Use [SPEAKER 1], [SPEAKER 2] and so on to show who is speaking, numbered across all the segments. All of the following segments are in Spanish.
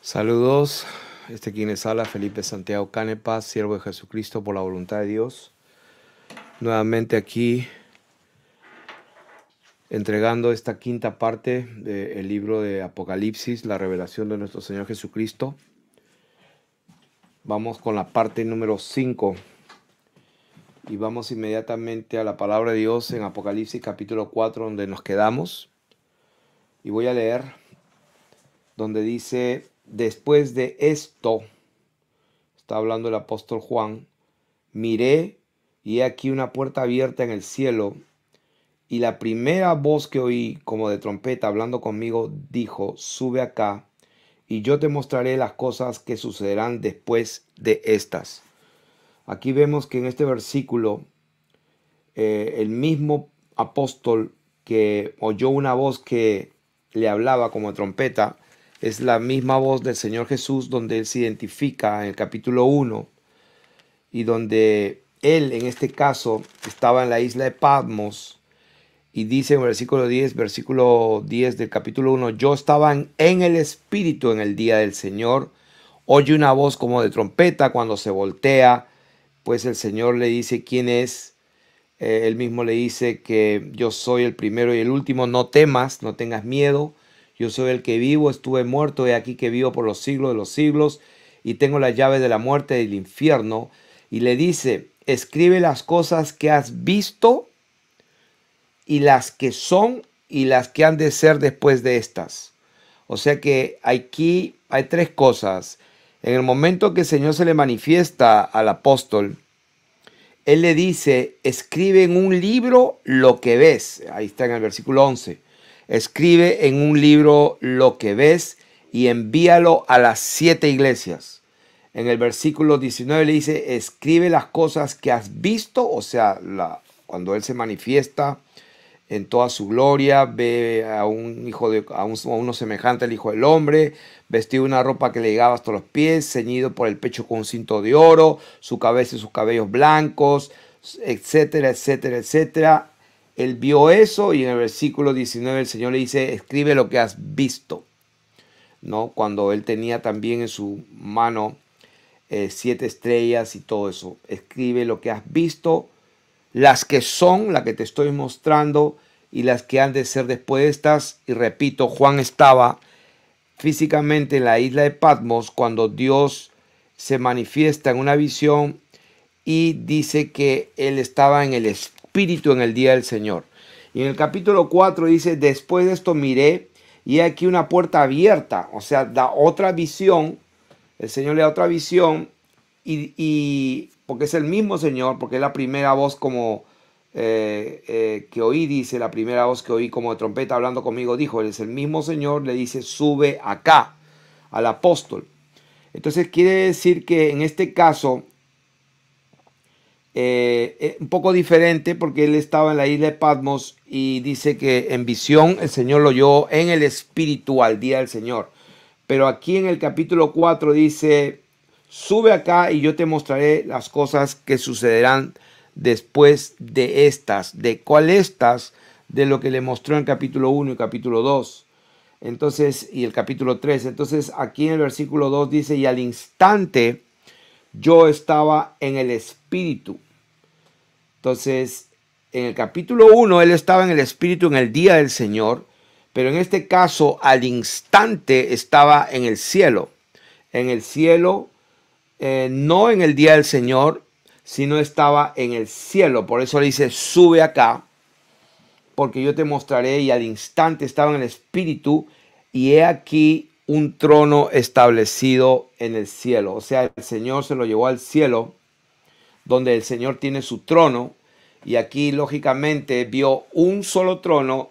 [SPEAKER 1] Saludos, quien les habla, Felipe Santiago Canepa, siervo de Jesucristo por la voluntad de Dios. Nuevamente aquí entregando esta quinta parte del libro de Apocalipsis, la revelación de nuestro Señor Jesucristo. Vamos con la parte número 5 y vamos inmediatamente a la palabra de Dios en Apocalipsis capítulo 4, donde nos quedamos. Y voy a leer donde dice: después de esto, está hablando el apóstol Juan, miré y he aquí una puerta abierta en el cielo, y la primera voz que oí como de trompeta hablando conmigo dijo: sube acá y yo te mostraré las cosas que sucederán después de estas. Aquí vemos que en este versículo el mismo apóstol que oyó una voz que le hablaba como de trompeta es la misma voz del Señor Jesús, donde él se identifica en el capítulo 1 y donde él en este caso estaba en la isla de Patmos, y dice en versículo 10 del capítulo 1: yo estaba en el Espíritu en el día del Señor, oye una voz como de trompeta. Cuando se voltea, pues el Señor le dice quién es. Él mismo le dice que yo soy el primero y el último, no temas, no tengas miedo, yo soy el que vivo, estuve muerto, he aquí que vivo por los siglos de los siglos, y tengo las llaves de la muerte y del infierno. Y le dice: escribe las cosas que has visto, y las que son, y las que han de ser después de estas. O sea que aquí hay tres cosas. En el momento que el Señor se le manifiesta al apóstol, él le dice: escribe en un libro lo que ves. Ahí está en el versículo 11. Escribe en un libro lo que ves y envíalo a las 7 iglesias. En el versículo 19 le dice: escribe las cosas que has visto. O sea, cuando él se manifiesta en toda su gloria, ve a uno semejante al Hijo del Hombre, vestido una ropa que le llegaba hasta los pies, ceñido por el pecho con un cinto de oro, su cabeza y sus cabellos blancos, etcétera, etcétera, etcétera. Él vio eso, y en el versículo 19 el Señor le dice: escribe lo que has visto, ¿no? Cuando él tenía también en su mano 7 estrellas y todo eso. Escribe lo que has visto, las que son, la que te estoy mostrando, y las que han de ser después de estas. Y repito, Juan estaba físicamente en la isla de Patmos cuando Dios se manifiesta en una visión, y dice que él estaba en el Espíritu en el día del Señor. Y en el capítulo 4 dice: después de esto miré y aquí una puerta abierta. O sea, da otra visión. El Señor le da otra visión, y porque es el mismo Señor, porque es la primera voz como que oí, dice, la primera voz que oí como de trompeta hablando conmigo dijo. Él es el mismo Señor, le dice: sube acá, al apóstol. Entonces quiere decir que en este caso un poco diferente, porque él estaba en la isla de Patmos, y dice que en visión el Señor lo oyó en el Espíritu al día del Señor. Pero aquí en el capítulo 4 dice: sube acá y yo te mostraré las cosas que sucederán después de estas. ¿De cuál estas? De lo que le mostró en el capítulo 1 y capítulo 2. Entonces, y el capítulo 3. Entonces aquí en el versículo 2 dice: y al instante yo estaba en el Espíritu. Entonces, en el capítulo 1 él estaba en el Espíritu en el día del Señor, pero en este caso al instante estaba en el cielo. En el cielo, no en el día del Señor, sino estaba en el cielo. Por eso le dice: sube acá, porque yo te mostraré. Y al instante estaba en el Espíritu, y he aquí un trono establecido en el cielo. O sea, el Señor se lo llevó al cielo, donde el Señor tiene su trono. Y aquí lógicamente vio un solo trono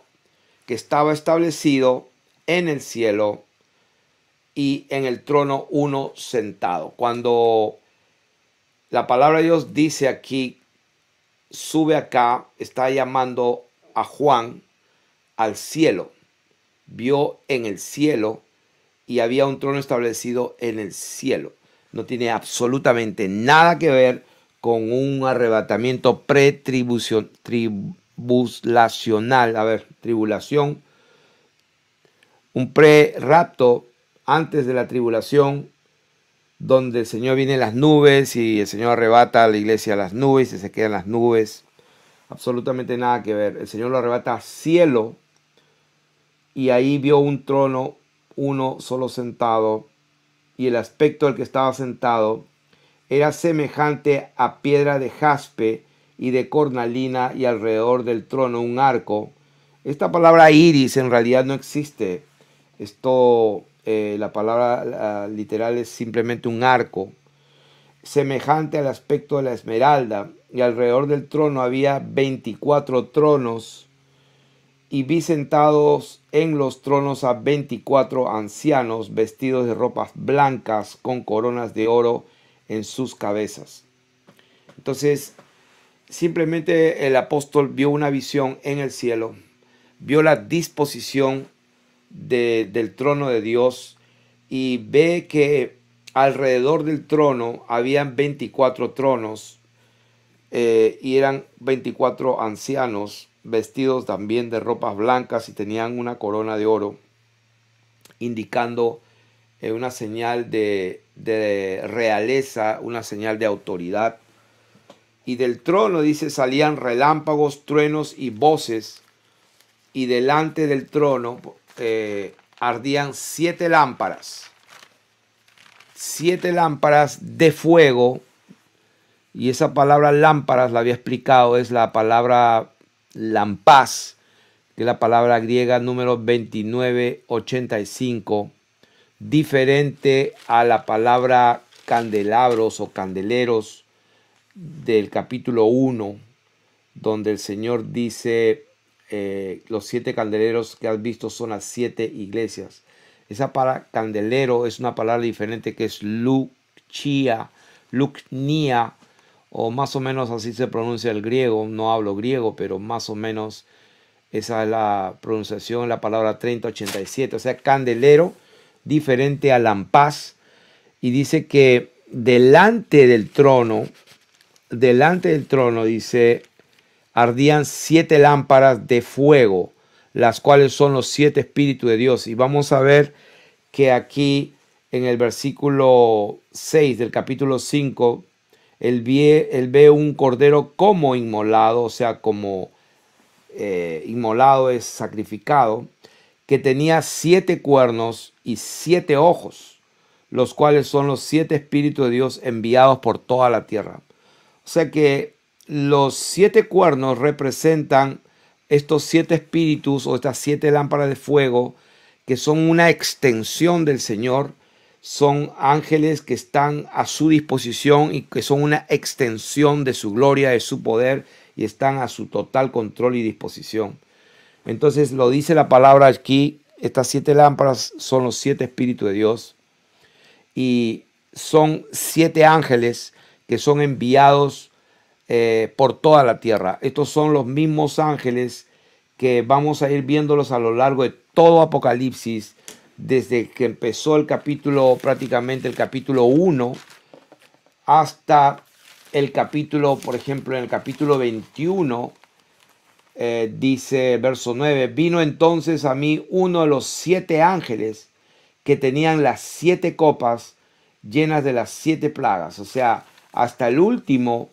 [SPEAKER 1] que estaba establecido en el cielo, y en el trono uno sentado. Cuando la palabra de Dios dice aquí: sube acá, está llamando a Juan al cielo. Vio en el cielo y había un trono establecido en el cielo. No tiene absolutamente nada que ver con un arrebatamiento tribulacional. A ver, tribulación. Un pre-rapto antes de la tribulación, donde el Señor viene en las nubes y el Señor arrebata a la iglesia a las nubes y se quedan las nubes. Absolutamente nada que ver. El Señor lo arrebata al cielo y ahí vio un trono, uno solo sentado, y el aspecto del que estaba sentado era semejante a piedra de jaspe y de cornalina, y alrededor del trono un arco. Esta palabra iris en realidad no existe. La palabra literal es simplemente un arco, semejante al aspecto de la esmeralda, y alrededor del trono había 24 tronos, y vi sentados en los tronos a 24 ancianos vestidos de ropas blancas con coronas de oro en sus cabezas. Entonces, simplemente el apóstol vio una visión en el cielo, vio la disposición del trono de Dios y ve que alrededor del trono habían 24 tronos y eran 24 ancianos vestidos también de ropas blancas y tenían una corona de oro, indicando una señal de realeza, una señal de autoridad. Y del trono, dice, salían relámpagos, truenos y voces, y delante del trono ardían 7 lámparas. 7 lámparas de fuego. Y esa palabra lámparas, la había explicado, es la palabra lampaz, que es la palabra griega número 2985, diferente a la palabra candelabros o candeleros del capítulo 1, donde el Señor dice, los 7 candeleros que has visto son las 7 iglesias. Esa palabra candelero es una palabra diferente que es luknia, o más o menos así se pronuncia el griego. No hablo griego, pero más o menos esa es la pronunciación, la palabra 3087. O sea, candelero, diferente a lampaz. Y dice que delante del trono, dice, ardían 7 lámparas de fuego, las cuales son los 7 espíritus de Dios. Y vamos a ver que aquí en el versículo 6 del capítulo 5, él ve un cordero como inmolado, o sea, como inmolado es sacrificado, que tenía 7 cuernos y 7 ojos, los cuales son los 7 espíritus de Dios enviados por toda la tierra. O sea que los 7 cuernos representan estos 7 espíritus o estas 7 lámparas de fuego, que son una extensión del Señor. Son ángeles que están a su disposición y que son una extensión de su gloria, de su poder, y están a su total control y disposición. Entonces lo dice la palabra aquí, estas 7 lámparas son los 7 espíritus de Dios y son 7 ángeles que son enviados por toda la tierra. Estos son los mismos ángeles que vamos a ir viéndolos a lo largo de todo Apocalipsis, desde que empezó el capítulo, prácticamente el capítulo 1, hasta el capítulo, por ejemplo, en el capítulo 21, dice verso 9, vino entonces a mí uno de los 7 ángeles que tenían las 7 copas llenas de las 7 plagas. O sea, hasta el último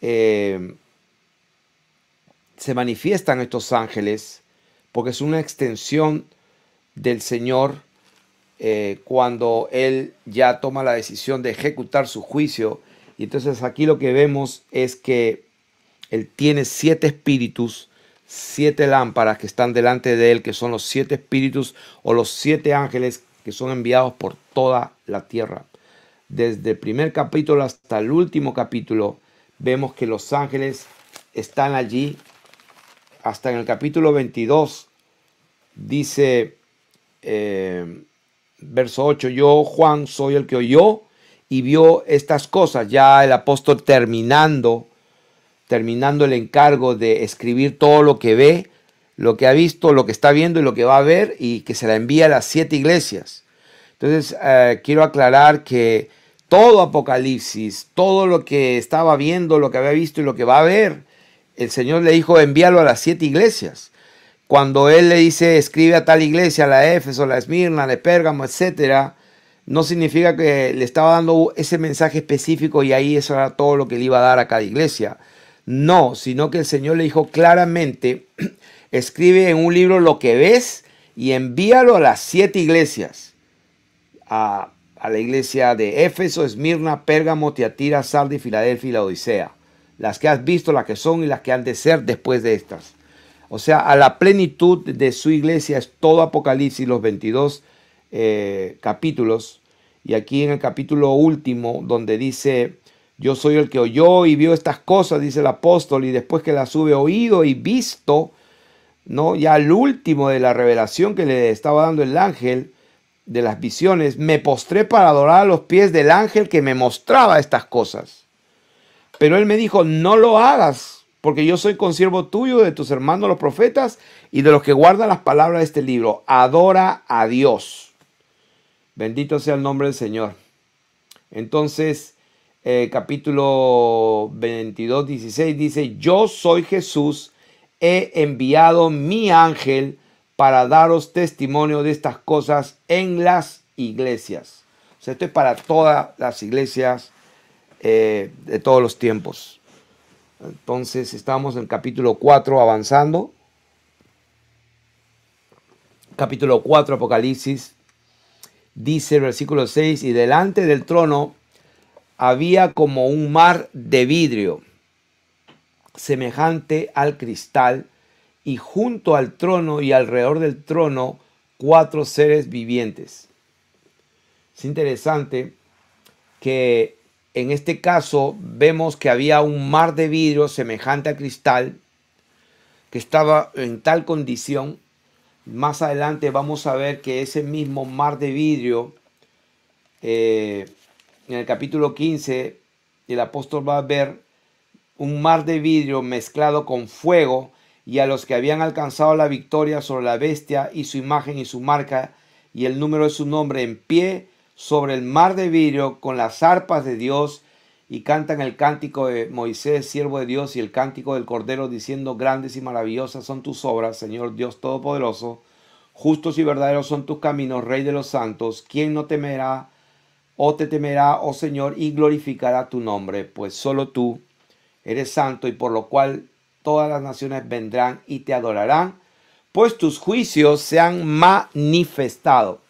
[SPEAKER 1] se manifiestan estos ángeles, porque es una extensión del Señor cuando Él ya toma la decisión de ejecutar su juicio. Y entonces aquí lo que vemos es que Él tiene 7 espíritus, 7 lámparas que están delante de Él, que son los 7 espíritus o los 7 ángeles que son enviados por toda la tierra. Desde el primer capítulo hasta el último capítulo vemos que los ángeles están allí. Hasta en el capítulo 22 dice, verso 8, yo, Juan, soy el que oyó y vio estas cosas. Ya el apóstol terminando el encargo de escribir todo lo que ve, lo que ha visto, lo que está viendo y lo que va a ver, y que se la envía a las 7 iglesias. Entonces, quiero aclarar que todo Apocalipsis, todo lo que estaba viendo, lo que había visto y lo que va a ver, el Señor le dijo, envíalo a las 7 iglesias. cuando él le dice escribe a tal iglesia, la de Éfeso, la de Esmirna, la de Pérgamo, etcétera, no significa que le estaba dando ese mensaje específico y ahí eso era todo lo que le iba a dar a cada iglesia. No, sino que el Señor le dijo claramente, escribe en un libro lo que ves y envíalo a las 7 iglesias. A la iglesia de Éfeso, Esmirna, Pérgamo, Tiatira, Sardis, Filadelfia y Laodicea. Las que has visto, las que son y las que han de ser después de estas. O sea, a la plenitud de su iglesia es todo Apocalipsis, los 22 capítulos. Y aquí en el capítulo último, donde dice, yo soy el que oyó y vio estas cosas, dice el apóstol, y después que las hube oído y visto, ¿no? Ya al último de la revelación que le estaba dando el ángel, de las visiones, me postré para adorar a los pies del ángel que me mostraba estas cosas. Pero él me dijo, no lo hagas, porque yo soy consiervo tuyo, de tus hermanos los profetas y de los que guardan las palabras de este libro. Adora a Dios. Bendito sea el nombre del Señor. Entonces, capítulo 22, 16 dice, yo soy Jesús, he enviado mi ángel para daros testimonio de estas cosas en las iglesias. O sea, esto es para todas las iglesias de todos los tiempos. Entonces, estamos en capítulo 4 avanzando. Capítulo 4, Apocalipsis. Dice el versículo 6, y delante del trono había como un mar de vidrio, semejante al cristal, y junto al trono y alrededor del trono 4 seres vivientes. Es interesante que en este caso vemos que había un mar de vidrio semejante al cristal que estaba en tal condición. Más adelante vamos a ver que ese mismo mar de vidrio, en el capítulo 15, el apóstol va a ver un mar de vidrio mezclado con fuego, y a los que habían alcanzado la victoria sobre la bestia y su imagen y su marca y el número de su nombre, en pie sobre el mar de vidrio con las arpas de Dios, y cantan el cántico de Moisés, siervo de Dios, y el cántico del Cordero, diciendo, grandes y maravillosas son tus obras, Señor Dios Todopoderoso. Justos y verdaderos son tus caminos, Rey de los santos. ¿Quién no temerá o te temerá, oh Señor, y glorificará tu nombre? Pues solo tú eres santo, y por lo cual todas las naciones vendrán y te adorarán, pues tus juicios se han manifestado.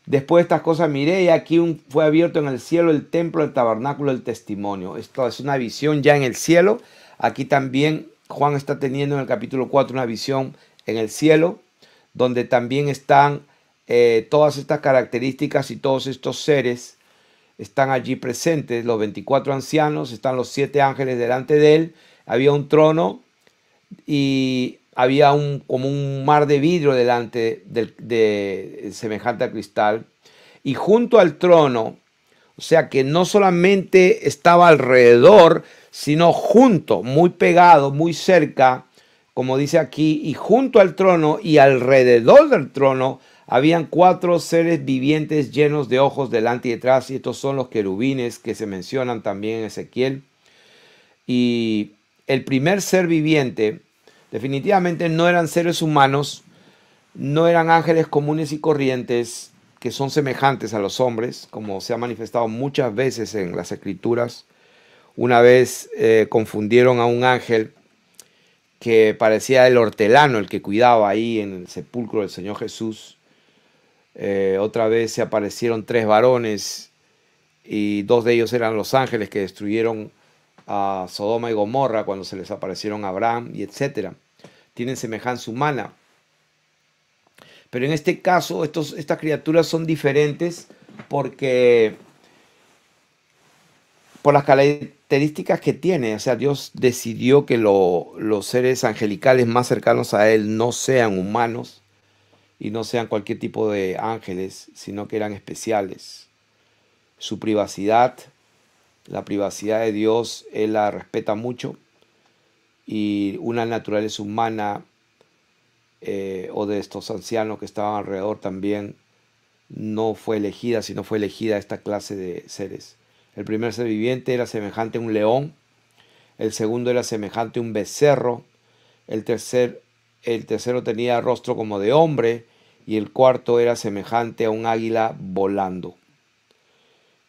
[SPEAKER 1] Después de estas cosas miré, y aquí fue abierto en el cielo el templo del tabernáculo del testimonio. Esto es una visión ya en el cielo. Aquí también Juan está teniendo en el capítulo 4 una visión en el cielo, donde también están todas estas características y todos estos seres están allí presentes. Los 24 ancianos, están los 7 ángeles delante de él. Había un trono y había como un mar de vidrio delante de semejante a cristal. Y junto al trono, o sea que no solamente estaba alrededor, sino junto, muy pegado, muy cerca, como dice aquí, y junto al trono y alrededor del trono habían 4 seres vivientes llenos de ojos delante y detrás, y estos son los querubines que se mencionan también en Ezequiel. Y el primer ser viviente definitivamente no eran seres humanos, no eran ángeles comunes y corrientes que son semejantes a los hombres, como se ha manifestado muchas veces en las Escrituras. Una vez confundieron a un ángel que parecía el hortelano, el que cuidaba ahí en el sepulcro del Señor Jesús. Otra vez se aparecieron 3 varones, y 2 de ellos eran los ángeles que destruyeron a Sodoma y Gomorra cuando se les aparecieron a Abraham, y etcétera. Tienen semejanza humana. Pero en este caso, estas criaturas son diferentes porque por las características que tiene. O sea, Dios decidió que los seres angelicales más cercanos a Él no sean humanos y no sean cualquier tipo de ángeles, sino que eran especiales. Su privacidad, la privacidad de Dios, Él la respeta mucho, y una naturaleza humana o de estos ancianos que estaban alrededor también no fue elegida, sino fue elegida esta clase de seres. El primer ser viviente era semejante a un león, el segundo era semejante a un becerro, el tercer el tercero tenía rostro como de hombre y el cuarto era semejante a un águila volando.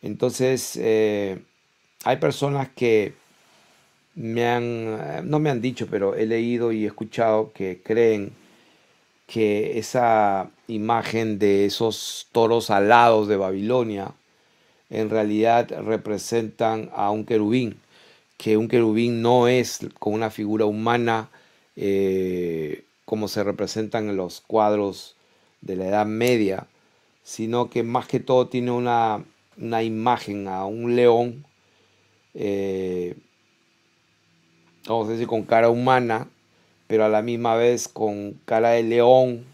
[SPEAKER 1] Entonces, hay personas que no me han dicho, pero he leído y escuchado que creen que esa imagen de esos toros alados de Babilonia en realidad representan a un querubín, que un querubín no es con una figura humana como se representan en los cuadros de la Edad Media, sino que más que todo tiene una imagen a un león, eh, vamos a decir, con cara humana, pero a la misma vez con cara de león,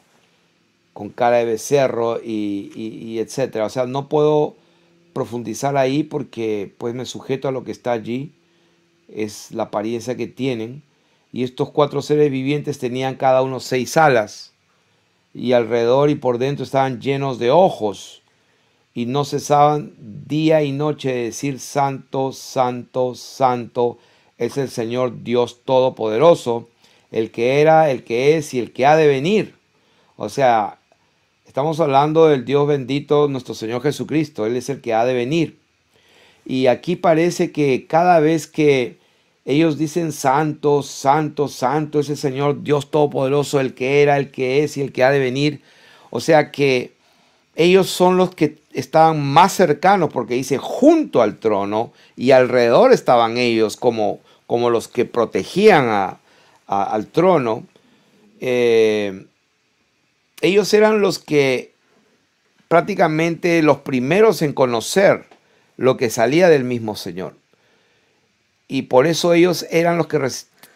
[SPEAKER 1] con cara de becerro y etcétera. O sea, no puedo profundizar ahí porque pues me sujeto a lo que está allí, es la apariencia que tienen. Y estos cuatro seres vivientes tenían cada uno 6 alas y alrededor y por dentro estaban llenos de ojos y no cesaban día y noche de decir: Santo, Santo, Santo es el Señor Dios Todopoderoso, el que era, el que es y el que ha de venir. O sea, estamos hablando del Dios bendito, nuestro Señor Jesucristo. Él es el que ha de venir. Y aquí parece que cada vez que ellos dicen santo, santo, santo es el Señor Dios Todopoderoso, el que era, el que es y el que ha de venir. O sea que ellos son los que estaban más cercanos, porque dice junto al trono y alrededor estaban ellos como los que protegían al trono. Ellos eran los que prácticamente los primeros en conocer lo que salía del mismo Señor. Y por eso ellos eran los que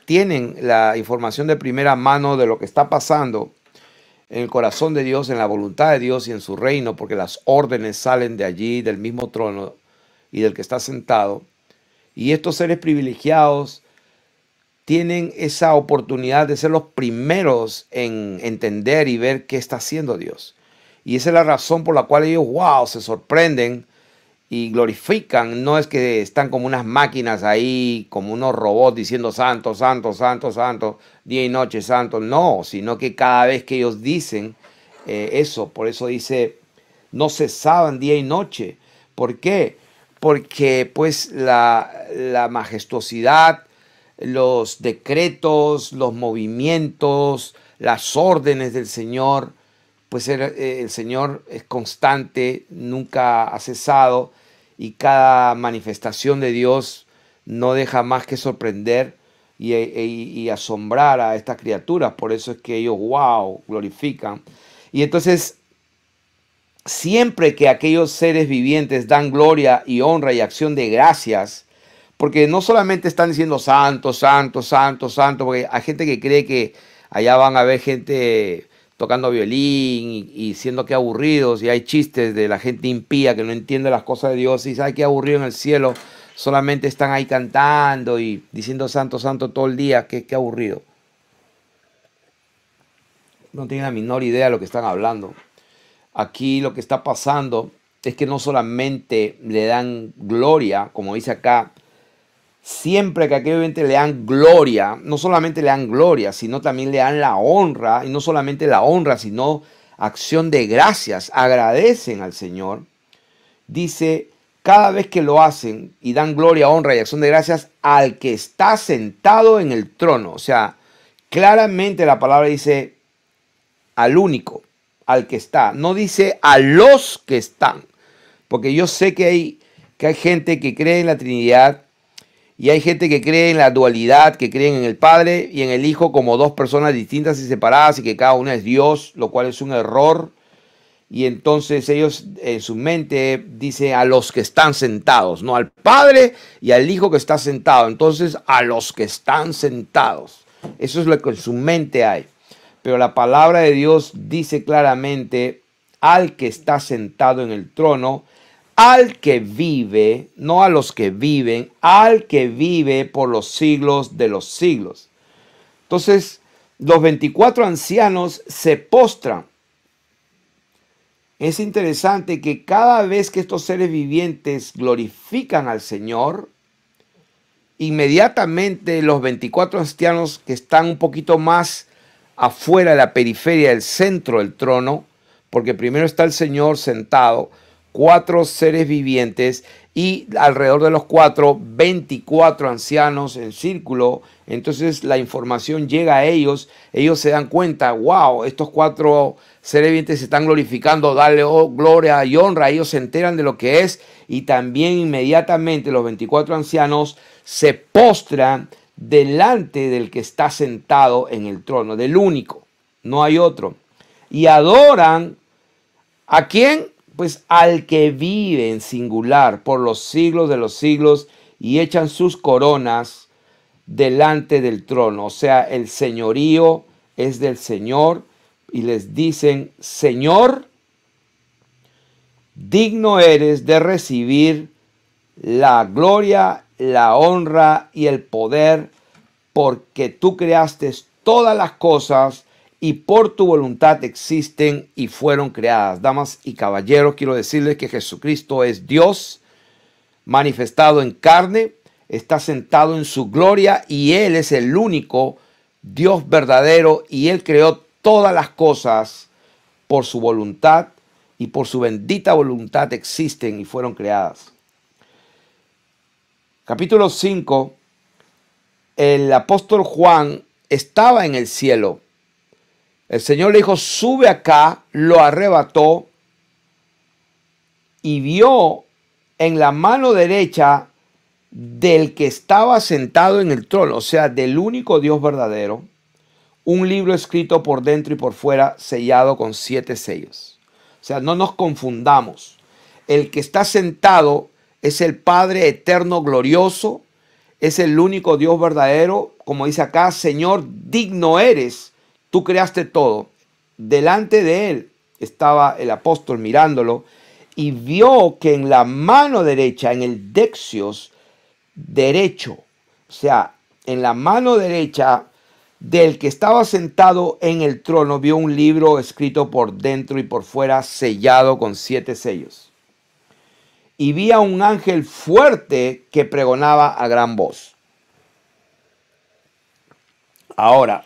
[SPEAKER 1] tienen la información de primera mano de lo que está pasando en el corazón de Dios, en la voluntad de Dios y en su reino, porque las órdenes salen de allí, del mismo trono y del que está sentado. Y estos seres privilegiados tienen esa oportunidad de ser los primeros en entender y ver qué está haciendo Dios. Y esa es la razón por la cual ellos, wow, se sorprenden y glorifican. No es que están como unas máquinas ahí, como unos robots diciendo santo, santo, santo, santo, día y noche santo. No, sino que cada vez que ellos dicen eso, por eso dice, no cesaban día y noche. ¿Por qué? Porque pues la majestuosidad, los decretos, los movimientos, las órdenes del Señor, pues el Señor es constante, nunca ha cesado, y cada manifestación de Dios no deja más que sorprender y asombrar a estas criaturas. Por eso es que ellos, wow, glorifican. Y entonces, siempre que aquellos seres vivientes dan gloria y honra y acción de gracias, porque no solamente están diciendo santo, santo, santo, santo, porque hay gente que cree que allá van a ver gente tocando violín y siendo que aburridos, y hay chistes de la gente impía que no entiende las cosas de Dios y sabe que aburrido en el cielo, solamente están ahí cantando y diciendo santo, santo todo el día, qué aburrido. No tienen la menor idea de lo que están hablando. Aquí lo que está pasando es que no solamente le dan gloria, como dice acá, siempre que aquel evento le dan gloria, no solamente le dan gloria, sino también le dan la honra, y no solamente la honra, sino acción de gracias, agradecen al Señor. Dice, cada vez que lo hacen y dan gloria, honra y acción de gracias al que está sentado en el trono. O sea, claramente la palabra dice al único, al que está, no dice a los que están, porque yo sé que hay gente que cree en la Trinidad. Y hay gente que cree en la dualidad, que creen en el Padre y en el Hijo como dos personas distintas y separadas y que cada una es Dios, lo cual es un error. Y entonces ellos en su mente dicen a los que están sentados, no al Padre y al Hijo que está sentado. Entonces a los que están sentados. Eso es lo que en su mente hay. Pero la palabra de Dios dice claramente al que está sentado en el trono, al que vive, no a los que viven, al que vive por los siglos de los siglos. Entonces, los 24 ancianos se postran. Es interesante que cada vez que estos seres vivientes glorifican al Señor, inmediatamente los 24 ancianos que están un poquito más afuera de la periferia del centro del trono, porque primero está el Señor sentado, 4 seres vivientes y alrededor de los 4, 24 ancianos en círculo. Entonces la información llega a ellos, ellos se dan cuenta, wow, estos 4 seres vivientes se están glorificando, dale gloria y honra, ellos se enteran de lo que es y también inmediatamente los 24 ancianos se postran delante del que está sentado en el trono, del único, no hay otro, y adoran ¿a quién? Pues al que vive en singular por los siglos de los siglos y echan sus coronas delante del trono. O sea, el señorío es del Señor y les dicen, Señor, digno eres de recibir la gloria, la honra y el poder, porque tú creaste todas las cosas y por tu voluntad existen y fueron creadas. Damas y caballeros, quiero decirles que Jesucristo es Dios manifestado en carne, está sentado en su gloria y Él es el único Dios verdadero y Él creó todas las cosas por su voluntad y por su bendita voluntad existen y fueron creadas. Capítulo 5, el apóstol Juan estaba en el cielo. El Señor le dijo, sube acá, lo arrebató y vio en la mano derecha del que estaba sentado en el trono, o sea, del único Dios verdadero, un libro escrito por dentro y por fuera, sellado con 7 sellos. O sea, no nos confundamos. El que está sentado es el Padre eterno glorioso, es el único Dios verdadero, como dice acá, Señor, digno eres. Tú creaste todo. Delante de él estaba el apóstol mirándolo y vio que en la mano derecha, en el dexios derecho, o sea, en la mano derecha del que estaba sentado en el trono, vio un libro escrito por dentro y por fuera, sellado con 7 sellos. Y vi a un ángel fuerte que pregonaba a gran voz. Ahora,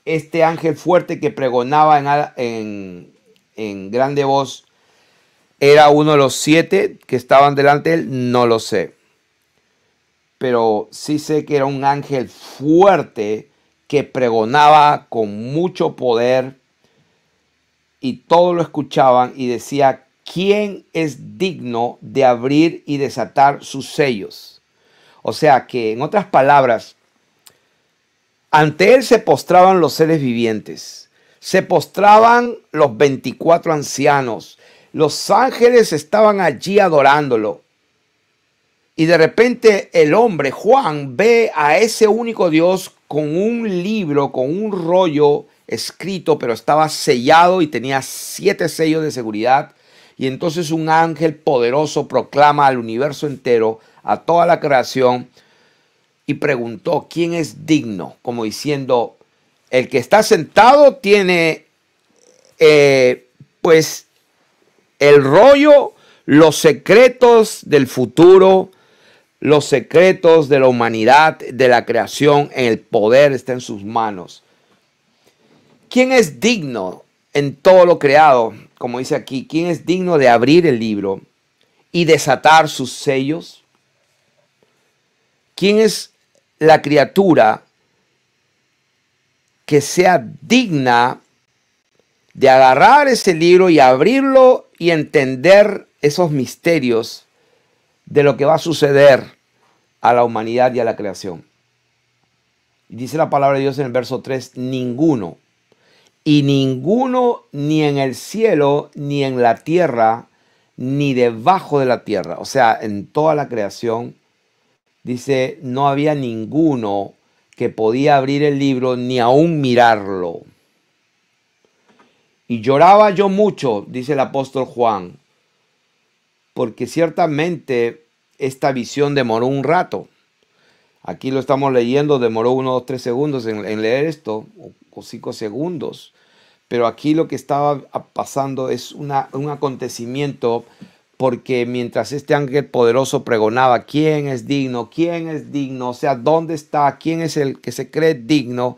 [SPEAKER 1] este ángel fuerte que pregonaba en grande voz, ¿era uno de los 7 que estaban delante de él? No lo sé. Pero sí sé que era un ángel fuerte que pregonaba con mucho poder y todos lo escuchaban y decía, ¿quién es digno de abrir y desatar sus sellos? O sea que, en otras palabras, ante él se postraban los seres vivientes, se postraban los 24 ancianos, los ángeles estaban allí adorándolo. Y de repente el hombre, Juan, ve a ese único Dios con un libro, con un rollo escrito, pero estaba sellado y tenía 7 sellos de seguridad. Y entonces un ángel poderoso proclama al universo entero, a toda la creación, y preguntó, ¿quién es digno? Como diciendo, el que está sentado tiene, pues, el rollo, los secretos del futuro, los secretos de la humanidad, de la creación, en el poder está en sus manos. ¿Quién es digno en todo lo creado? Como dice aquí, ¿quién es digno de abrir el libro y desatar sus sellos? ¿Quién es la criatura que sea digna de agarrar ese libro y abrirlo y entender esos misterios de lo que va a suceder a la humanidad y a la creación? Dice la palabra de Dios en el verso 3, ninguno, y ninguno ni en el cielo, ni en la tierra, ni debajo de la tierra. O sea, en toda la creación, dice, no había ninguno que podía abrir el libro ni aún mirarlo. Y lloraba yo mucho, dice el apóstol Juan, porque ciertamente esta visión demoró un rato. Aquí lo estamos leyendo, demoró 1, 2, 3 segundos en leer esto, o 5 segundos. Pero aquí lo que estaba pasando es un acontecimiento, porque mientras este ángel poderoso pregonaba, ¿quién es digno? ¿Quién es digno? O sea, ¿dónde está? ¿Quién es el que se cree digno?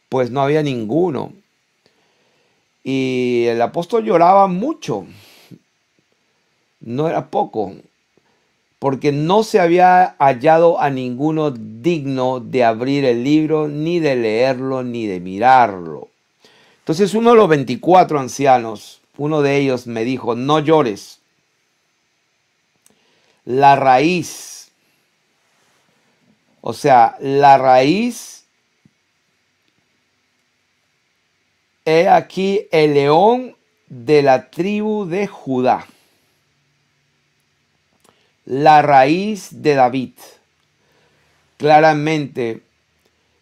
[SPEAKER 1] Pues no había ninguno. Y el apóstol lloraba mucho, no era poco, porque no se había hallado a ninguno digno de abrir el libro, ni de leerlo, ni de mirarlo. Entonces uno de los 24 ancianos, uno de ellos me dijo, no llores. La raíz, o sea, la raíz, he aquí el león de la tribu de Judá, la raíz de David. Claramente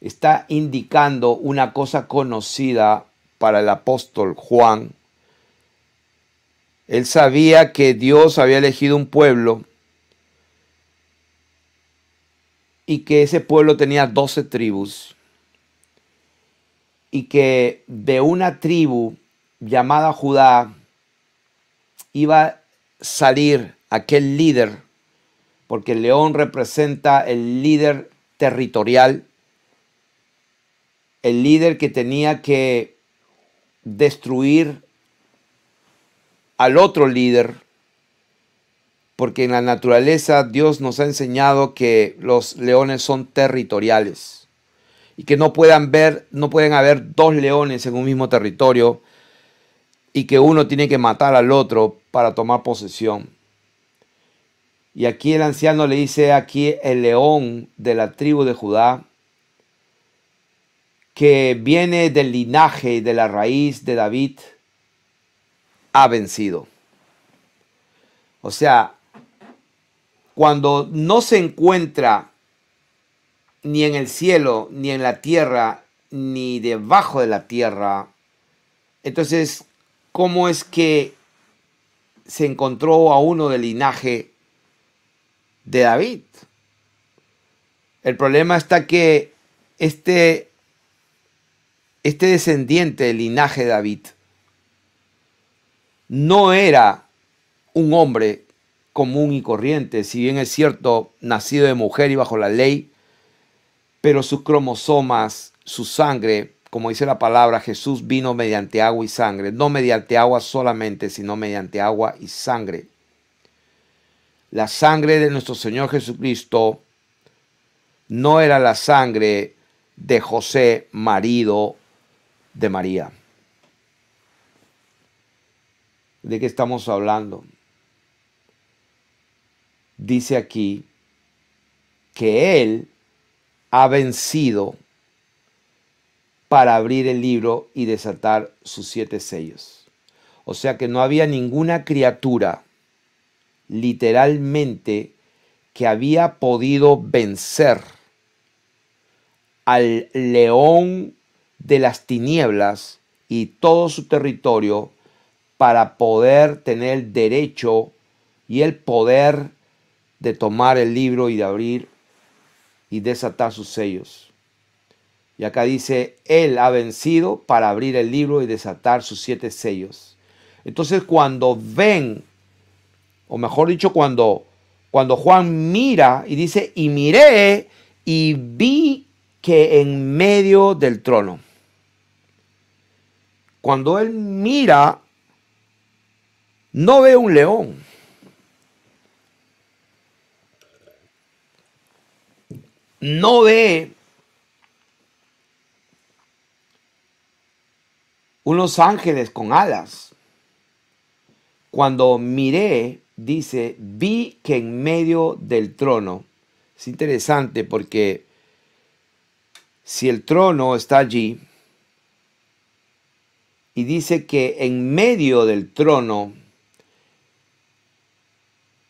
[SPEAKER 1] está indicando una cosa conocida para el apóstol Juan. Él sabía que Dios había elegido un pueblo y que ese pueblo tenía 12 tribus y que de una tribu llamada Judá iba a salir aquel líder, porque el león representa el líder territorial, el líder que tenía que destruir al otro líder, porque en la naturaleza Dios nos ha enseñado que los leones son territoriales y que no pueden haber dos leones en un mismo territorio y que uno tiene que matar al otro para tomar posesión. Y aquí el anciano le dice, aquí el león de la tribu de Judá, que viene del linaje y de la raíz de David, ha vencido. O sea, cuando no se encuentra ni en el cielo, ni en la tierra, ni debajo de la tierra, entonces, ¿cómo es que se encontró a uno del linaje de David? El problema está que este descendiente del linaje de David no era un hombre común y corriente, si bien es cierto, nacido de mujer y bajo la ley, pero sus cromosomas, su sangre, como dice la palabra, Jesús vino mediante agua y sangre, no mediante agua solamente, sino mediante agua y sangre. La sangre de nuestro Señor Jesucristo no era la sangre de José, marido de María. ¿De qué estamos hablando? Dice aquí que Él ha vencido para abrir el libro y desatar sus 7 sellos. O sea que no había ninguna criatura, literalmente, que había podido vencer al león de las tinieblas y todo su territorio para poder tener el derecho y el poder de tomar el libro y de abrir y desatar sus sellos. Y acá dice, Él ha vencido para abrir el libro y desatar sus 7 sellos. Entonces cuando ven, o mejor dicho, cuando Juan mira y dice, y miré y vi que en medio del trono. Cuando él mira, no ve un león. No ve unos ángeles con alas. Cuando miré, dice, vi que en medio del trono. Es interesante porque si el trono está allí y dice que en medio del trono,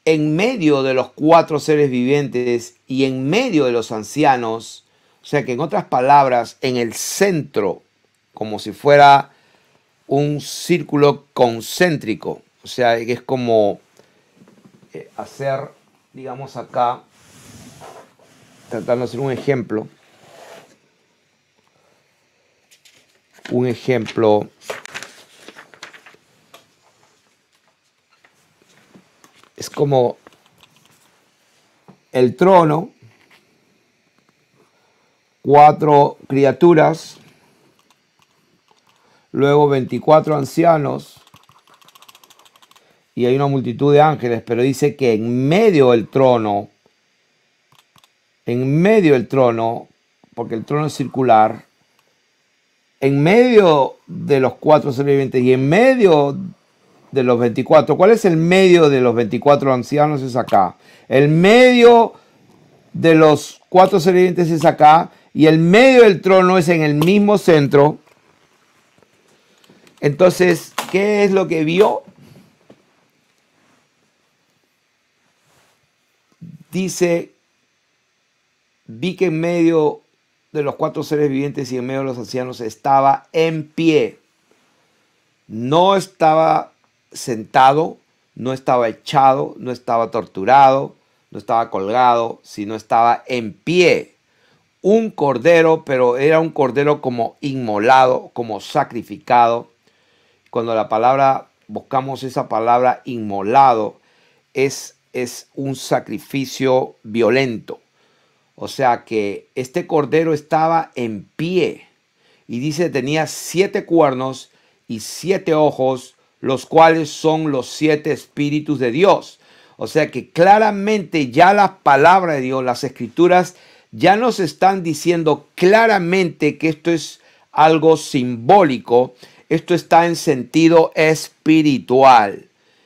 [SPEAKER 1] en medio de los 4 seres vivientes y en medio de los ancianos, o sea que en otras palabras, en el centro, como si fuera un círculo concéntrico, o sea que es como hacer, digamos acá, tratando de hacer un ejemplo. Es como el trono, 4 criaturas, luego 24 ancianos y hay una multitud de ángeles, pero dice que en medio del trono, porque el trono es circular, en medio de los 4 seres vivientes y en medio de los 24, ¿cuál es el medio de los 24 ancianos? Es acá. El medio de los 4 seres vivientes es acá y el medio del trono es en el mismo centro. Entonces, ¿qué es lo que vio? Dice, vi que en medio de los 4 seres vivientes y en medio de los ancianos estaba en pie. No estaba sentado, no estaba echado, no estaba torturado, no estaba colgado, sino estaba en pie. Un cordero, pero era un cordero como inmolado, como sacrificado. Cuando buscamos esa palabra inmolado, es un sacrificio violento. O sea que este cordero estaba en pie y dice tenía 7 cuernos y 7 ojos, los cuales son los 7 espíritus de Dios. O sea que claramente ya la palabra de Dios, las escrituras ya nos están diciendo claramente que esto es algo simbólico, esto está en sentido espiritual.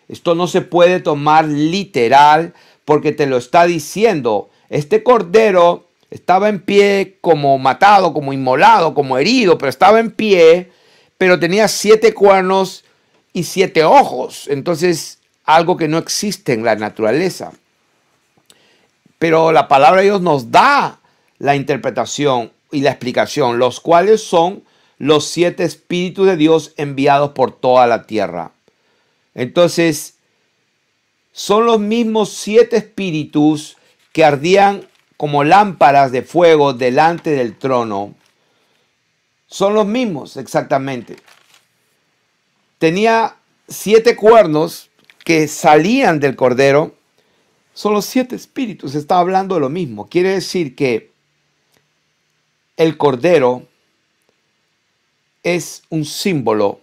[SPEAKER 1] Esto no se puede tomar literal porque te lo está diciendo. Este cordero estaba en pie como matado, como inmolado, como herido, pero estaba en pie, pero tenía 7 cuernos y 7 ojos. Entonces, algo que no existe en la naturaleza. Pero la palabra de Dios nos da la interpretación y la explicación, los cuales son los 7 espíritus de Dios enviados por toda la tierra. Entonces, son los mismos 7 espíritus que ardían como lámparas de fuego delante del trono. Son los mismos exactamente. Tenía 7 cuernos que salían del cordero. Son los 7 espíritus. Está hablando de lo mismo. Quiere decir que el cordero es un símbolo.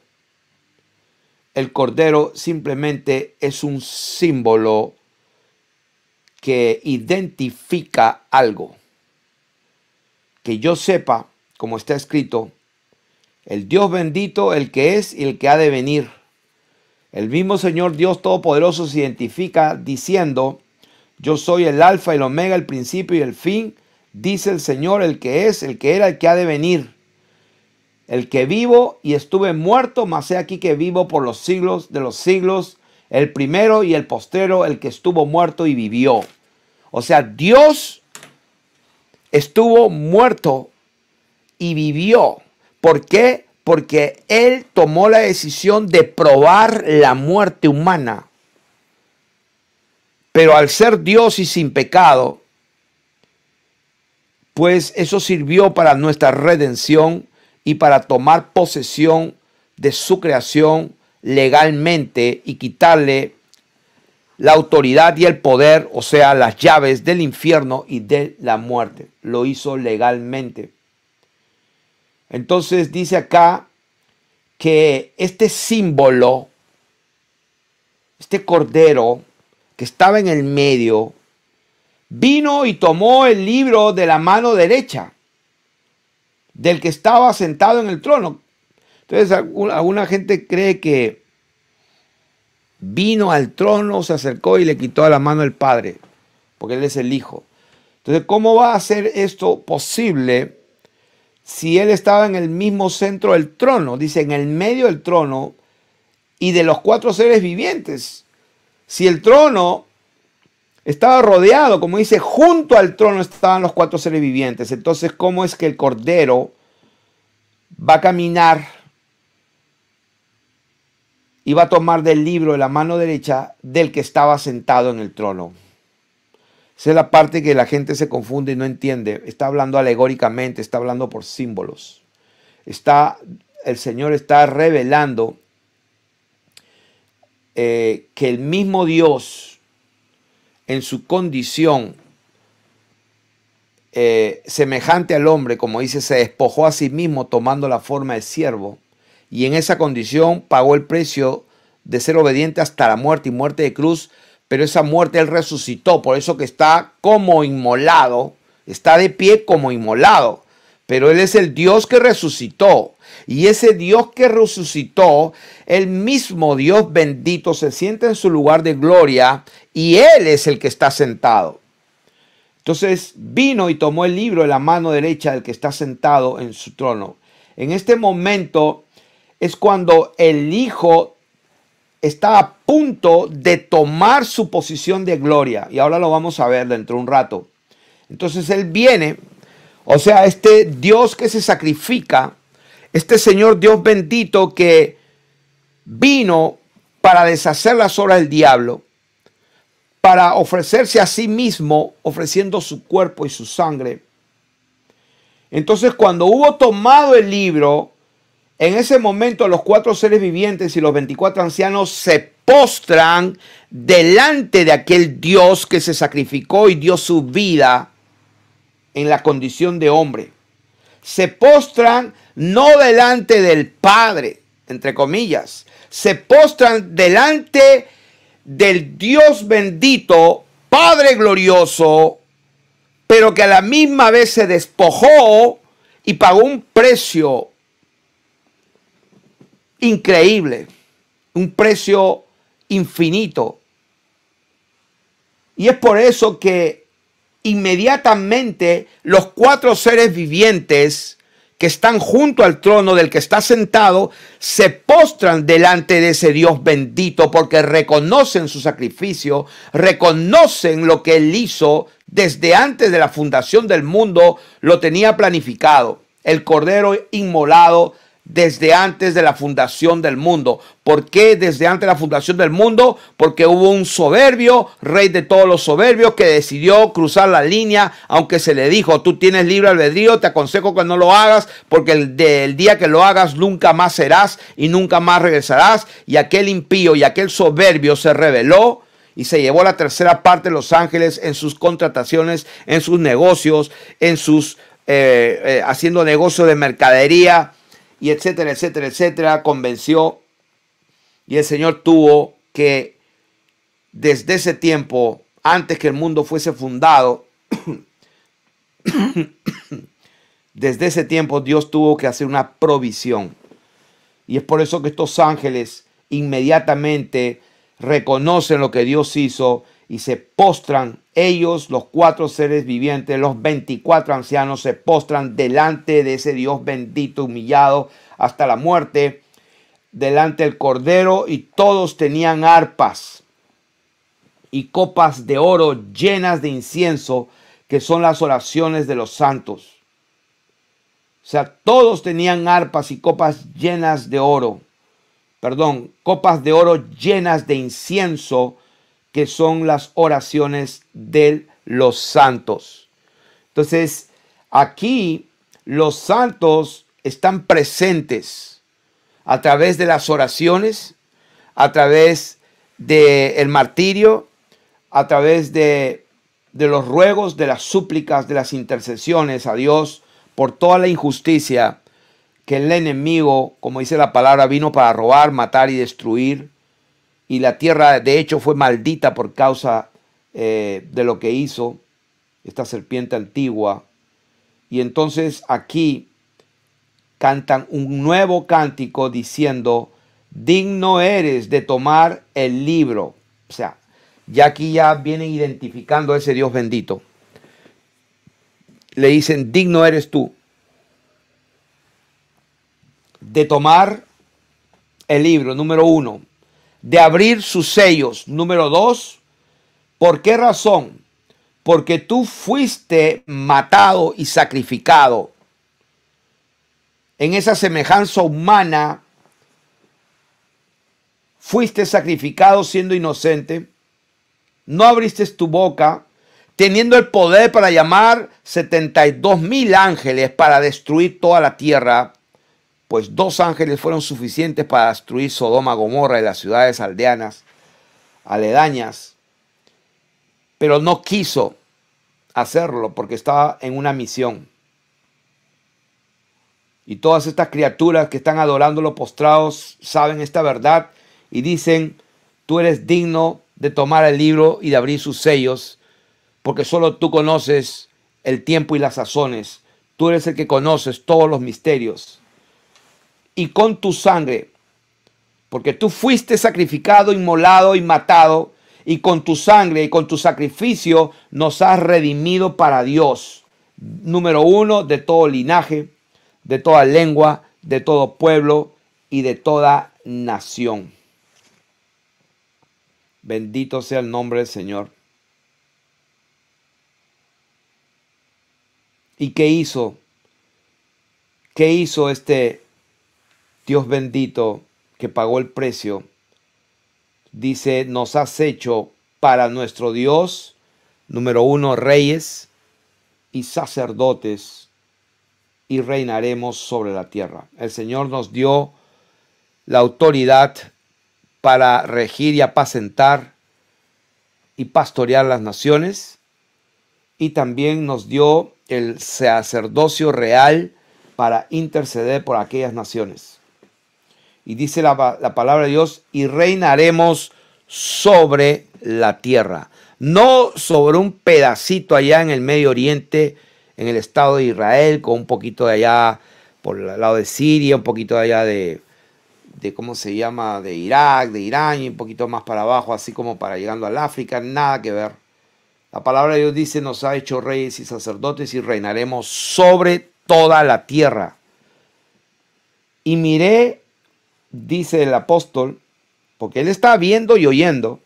[SPEAKER 1] El cordero simplemente es un símbolo que identifica algo. Que yo sepa, como está escrito, el Dios bendito, el que es y el que ha de venir. El mismo Señor Dios Todopoderoso se identifica diciendo, yo soy el alfa y el omega, el principio y el fin, dice el Señor, el que es, el que era, el que ha de venir. El que vivo y estuve muerto, mas he aquí que vivo por los siglos de los siglos, el primero y el postrero, el que estuvo muerto y vivió. O sea, Dios estuvo muerto y vivió. ¿Por qué? Porque Él tomó la decisión de probar la muerte humana. Pero al ser Dios y sin pecado, pues eso sirvió para nuestra redención y para tomar posesión de su creación legalmente y quitarle la autoridad y el poder, o sea, las llaves del infierno y de la muerte. Lo hizo legalmente. Entonces dice acá que este símbolo, este cordero que estaba en el medio, vino y tomó el libro de la mano derecha del que estaba sentado en el trono. Entonces alguna gente cree que vino al trono, se acercó y le quitó a la mano el Padre, porque Él es el Hijo. Entonces, ¿cómo va a ser esto posible si Él estaba en el mismo centro del trono? Dice, en el medio del trono y de los 4 seres vivientes. Si el trono estaba rodeado, como dice, junto al trono estaban los 4 seres vivientes. Entonces, ¿cómo es que el Cordero va a caminar y va a tomar del libro de la mano derecha del que estaba sentado en el trono? Esa es la parte que la gente se confunde y no entiende. Está hablando alegóricamente, está hablando por símbolos. El Señor está revelando que el mismo Dios, en su condición semejante al hombre, como dice, se despojó a sí mismo tomando la forma de siervo y en esa condición pagó el precio de ser obediente hasta la muerte y muerte de cruz, pero esa muerte Él resucitó, por eso que está como inmolado, está de pie como inmolado, pero Él es el Dios que resucitó. Y ese Dios que resucitó, el mismo Dios bendito, se sienta en su lugar de gloria y Él es el que está sentado. Entonces vino y tomó el libro de la mano derecha del que está sentado en su trono. En este momento es cuando el Hijo está a punto de tomar su posición de gloria. Y ahora lo vamos a ver dentro de un rato. Entonces Él viene, o sea, este Dios que se sacrifica, este Señor Dios bendito que vino para deshacer las obras del diablo, para ofrecerse a sí mismo, ofreciendo su cuerpo y su sangre. Entonces, cuando hubo tomado el libro, en ese momento los 4 seres vivientes y los 24 ancianos se postran delante de aquel Dios que se sacrificó y dio su vida en la condición de hombre. Se postran no delante del Padre, entre comillas, se postran delante del Dios bendito, Padre glorioso, pero que a la misma vez se despojó y pagó un precio increíble, un precio infinito. Y es por eso que inmediatamente los 4 seres vivientes que están junto al trono del que está sentado se postran delante de ese Dios bendito porque reconocen su sacrificio, reconocen lo que Él hizo desde antes de la fundación del mundo, lo tenía planificado. El Cordero inmolado desde antes de la fundación del mundo. ¿Por qué desde antes de la fundación del mundo? Porque hubo un soberbio, rey de todos los soberbios, que decidió cruzar la línea, aunque se le dijo, tú tienes libre albedrío, te aconsejo que no lo hagas, porque el día que lo hagas nunca más serás y nunca más regresarás. Y aquel impío y aquel soberbio se rebeló y se llevó la tercera parte de los ángeles en sus contrataciones, en sus negocios, en sus haciendo negocios de mercadería, y etcétera, etcétera, etcétera, convenció. Y el Señor tuvo que, desde ese tiempo, antes que el mundo fuese fundado, desde ese tiempo Dios tuvo que hacer una provisión. Y es por eso que estos ángeles inmediatamente reconocen lo que Dios hizo y se postran. Ellos, los 4 seres vivientes, los 24 ancianos, se postran delante de ese Dios bendito, humillado hasta la muerte, delante del Cordero, y todos tenían arpas y copas de oro llenas de incienso, que son las oraciones de los santos. O sea, todos tenían arpas y copas llenas de oro. Perdón, copas de oro llenas de incienso, que son las oraciones de los santos. Entonces, aquí los santos están presentes a través de las oraciones, a través del martirio, a través de los ruegos, de las súplicas, de las intercesiones a Dios por toda la injusticia que el enemigo, como dice la palabra, vino para robar, matar y destruir. Y la tierra, de hecho, fue maldita por causa de lo que hizo esta serpiente antigua. Y entonces aquí cantan un nuevo cántico diciendo, digno eres de tomar el libro. O sea, ya aquí ya vienen identificando a ese Dios bendito. Le dicen, digno eres tú de tomar el libro, número 1. De abrir sus sellos. Número 2, ¿por qué razón? Porque tú fuiste matado y sacrificado. En esa semejanza humana, fuiste sacrificado siendo inocente. No abriste tu boca, teniendo el poder para llamar 72,000 ángeles para destruir toda la tierra. Pues 2 ángeles fueron suficientes para destruir Sodoma, Gomorra y las ciudades aldeanas, aledañas. Pero no quiso hacerlo porque estaba en una misión. Y todas estas criaturas que están adorándolo postrados saben esta verdad y dicen, tú eres digno de tomar el libro y de abrir sus sellos, porque solo tú conoces el tiempo y las sazones. Tú eres el que conoces todos los misterios. Y con tu sangre, porque tú fuiste sacrificado, inmolado y matado, y con tu sangre y con tu sacrificio nos has redimido para Dios. Número uno, de todo linaje, de toda lengua, de todo pueblo y de toda nación. Bendito sea el nombre del Señor. ¿Y qué hizo? ¿Qué hizo este Dios bendito que pagó el precio? Dice, nos has hecho para nuestro Dios, número uno, reyes y sacerdotes, y reinaremos sobre la tierra. El Señor nos dio la autoridad para regir y apacentar y pastorear las naciones, y también nos dio el sacerdocio real para interceder por aquellas naciones. Y dice la palabra de Dios, y reinaremos sobre la tierra. No sobre un pedacito allá en el Medio Oriente, en el Estado de Israel, con un poquito de allá por el lado de Siria, un poquito de allá de ¿cómo se llama? De Irak, de Irán, y un poquito más para abajo, así como para llegando al África. Nada que ver. La palabra de Dios dice, nos ha hecho reyes y sacerdotes y reinaremos sobre toda la tierra. Y miré, dice el apóstol, porque él está viendo y oyendo,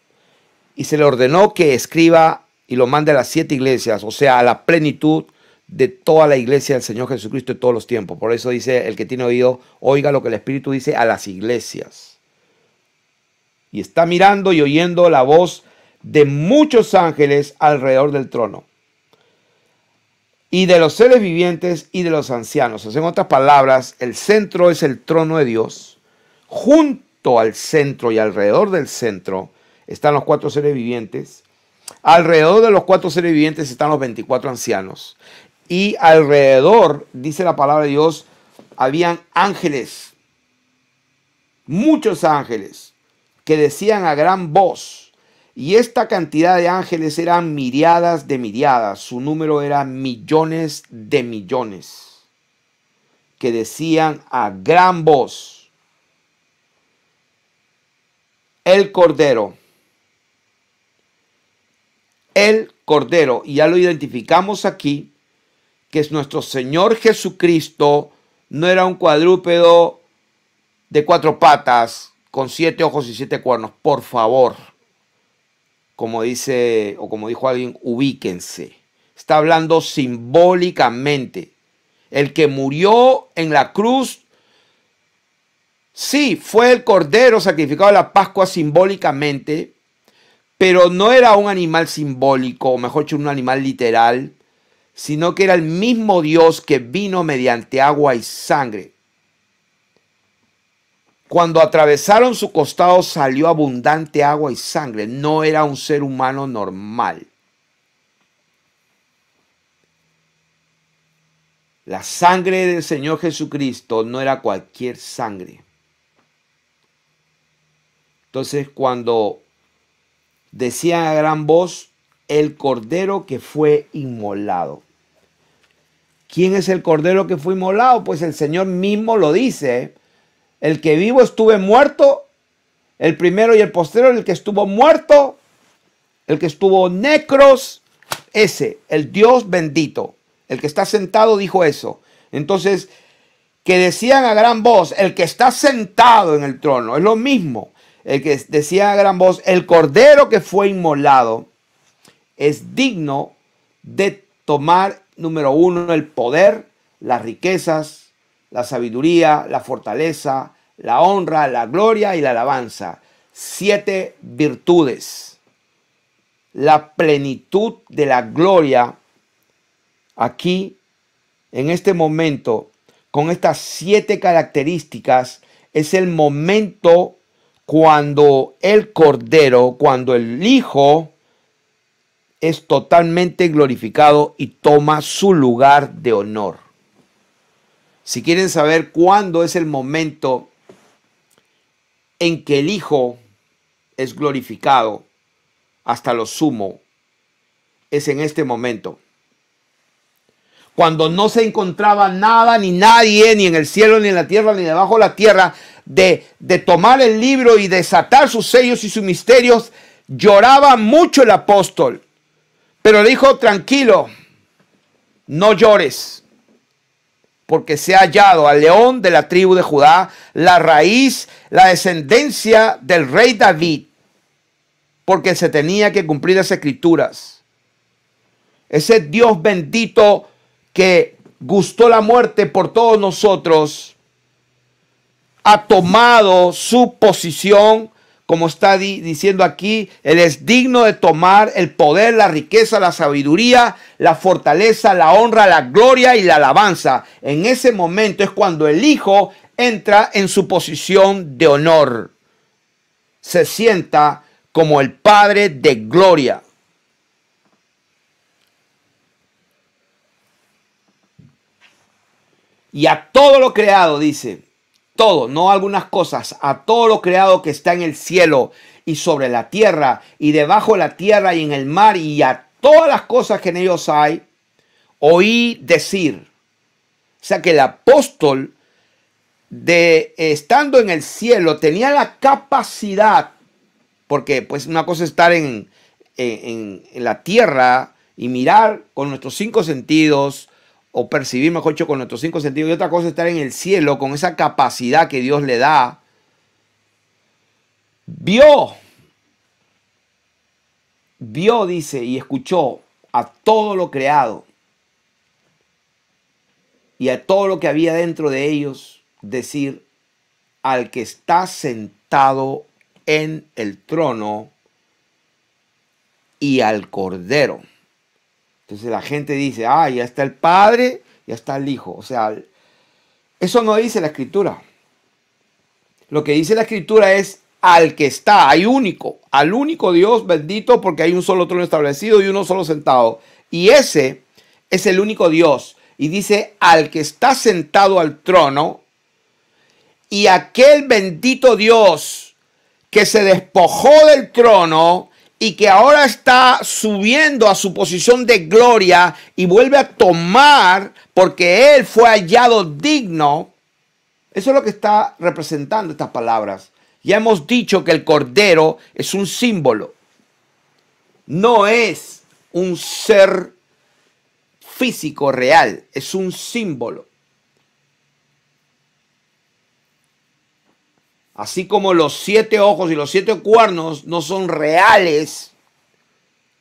[SPEAKER 1] y se le ordenó que escriba y lo mande a las 7 iglesias, o sea, a la plenitud de toda la iglesia del Señor Jesucristo de todos los tiempos. Por eso dice, el que tiene oído, oiga lo que el Espíritu dice a las iglesias. Y está mirando y oyendo la voz de muchos ángeles alrededor del trono, y de los seres vivientes y de los ancianos. O sea, en otras palabras, el centro es el trono de Dios. Junto al centro y alrededor del centro están los 4 seres vivientes. Alrededor de los 4 seres vivientes están los 24 ancianos. Y alrededor, dice la palabra de Dios, habían ángeles, muchos ángeles, que decían a gran voz. Y esta cantidad de ángeles eran miriadas de miriadas. Su número era millones de millones, que decían a gran voz, el Cordero, y ya lo identificamos aquí, que es nuestro Señor Jesucristo, no era un cuadrúpedo de 4 patas, con 7 ojos y 7 cuernos. Por favor, como dice, o como dijo alguien, ubíquense. Está hablando simbólicamente. El que murió en la cruz, sí, fue el Cordero sacrificado a la Pascua simbólicamente, pero no era un animal simbólico, o mejor dicho, un animal literal, sino que era el mismo Dios que vino mediante agua y sangre. Cuando atravesaron su costado salió abundante agua y sangre. No era un ser humano normal. La sangre del Señor Jesucristo no era cualquier sangre. Entonces, cuando decían a gran voz, el Cordero que fue inmolado. ¿Quién es el Cordero que fue inmolado? Pues el Señor mismo lo dice. El que vivo estuve muerto, el primero y el postrero, el que estuvo muerto, el que estuvo necros, ese, el Dios bendito, el que está sentado dijo eso. Entonces, que decían a gran voz, el que está sentado en el trono, es lo mismo. El que decía a gran voz, el Cordero que fue inmolado es digno de tomar, número uno, el poder, las riquezas, la sabiduría, la fortaleza, la honra, la gloria y la alabanza. 7 virtudes. La plenitud de la gloria aquí, en este momento, con estas 7 características, es el momento cuando el Cordero, cuando el Hijo es totalmente glorificado y toma su lugar de honor. Si quieren saber cuándo es el momento en que el Hijo es glorificado hasta lo sumo, es en este momento. Cuando no se encontraba nada ni nadie, ni en el cielo, ni en la tierra, ni debajo de la tierra, de tomar el libro y desatar sus sellos y sus misterios, lloraba mucho el apóstol. Pero dijo, tranquilo, no llores, porque se ha hallado al león de la tribu de Judá, la raíz, la descendencia del rey David, porque se tenía que cumplir las escrituras. Ese Dios bendito que gustó la muerte por todos nosotros, ha tomado su posición, como está diciendo aquí. Él es digno de tomar el poder, la riqueza, la sabiduría, la fortaleza, la honra, la gloria y la alabanza. En ese momento es cuando el Hijo entra en su posición de honor. Se sienta como el Padre de gloria. Y a todo lo creado, dice, todo, no algunas cosas, a todo lo creado que está en el cielo y sobre la tierra y debajo de la tierra y en el mar y a todas las cosas que en ellos hay, oí decir. O sea que el apóstol, estando en el cielo, tenía la capacidad, porque pues una cosa es estar en la tierra y mirar con nuestros 5 sentidos, o percibir, mejor dicho, con nuestros 5 sentidos. Y otra cosa es estar en el cielo con esa capacidad que Dios le da. Vio, dice, y escuchó a todo lo creado y a todo lo que había dentro de ellos decir, al que está sentado en el trono y al Cordero. Entonces la gente dice, ya está el Padre, ya está el Hijo. O sea, eso no dice la Escritura. Lo que dice la Escritura es al que está, al único Dios bendito, porque hay un solo trono establecido y uno solo sentado. Y ese es el único Dios. Y dice al que está sentado al trono y aquel bendito Dios que se despojó del trono y que ahora está subiendo a su posición de gloria y vuelve a tomar porque Él fue hallado digno. Eso es lo que está representando estas palabras. Ya hemos dicho que el Cordero es un símbolo. No es un ser físico real, es un símbolo. Así como los 7 ojos y los 7 cuernos no son reales,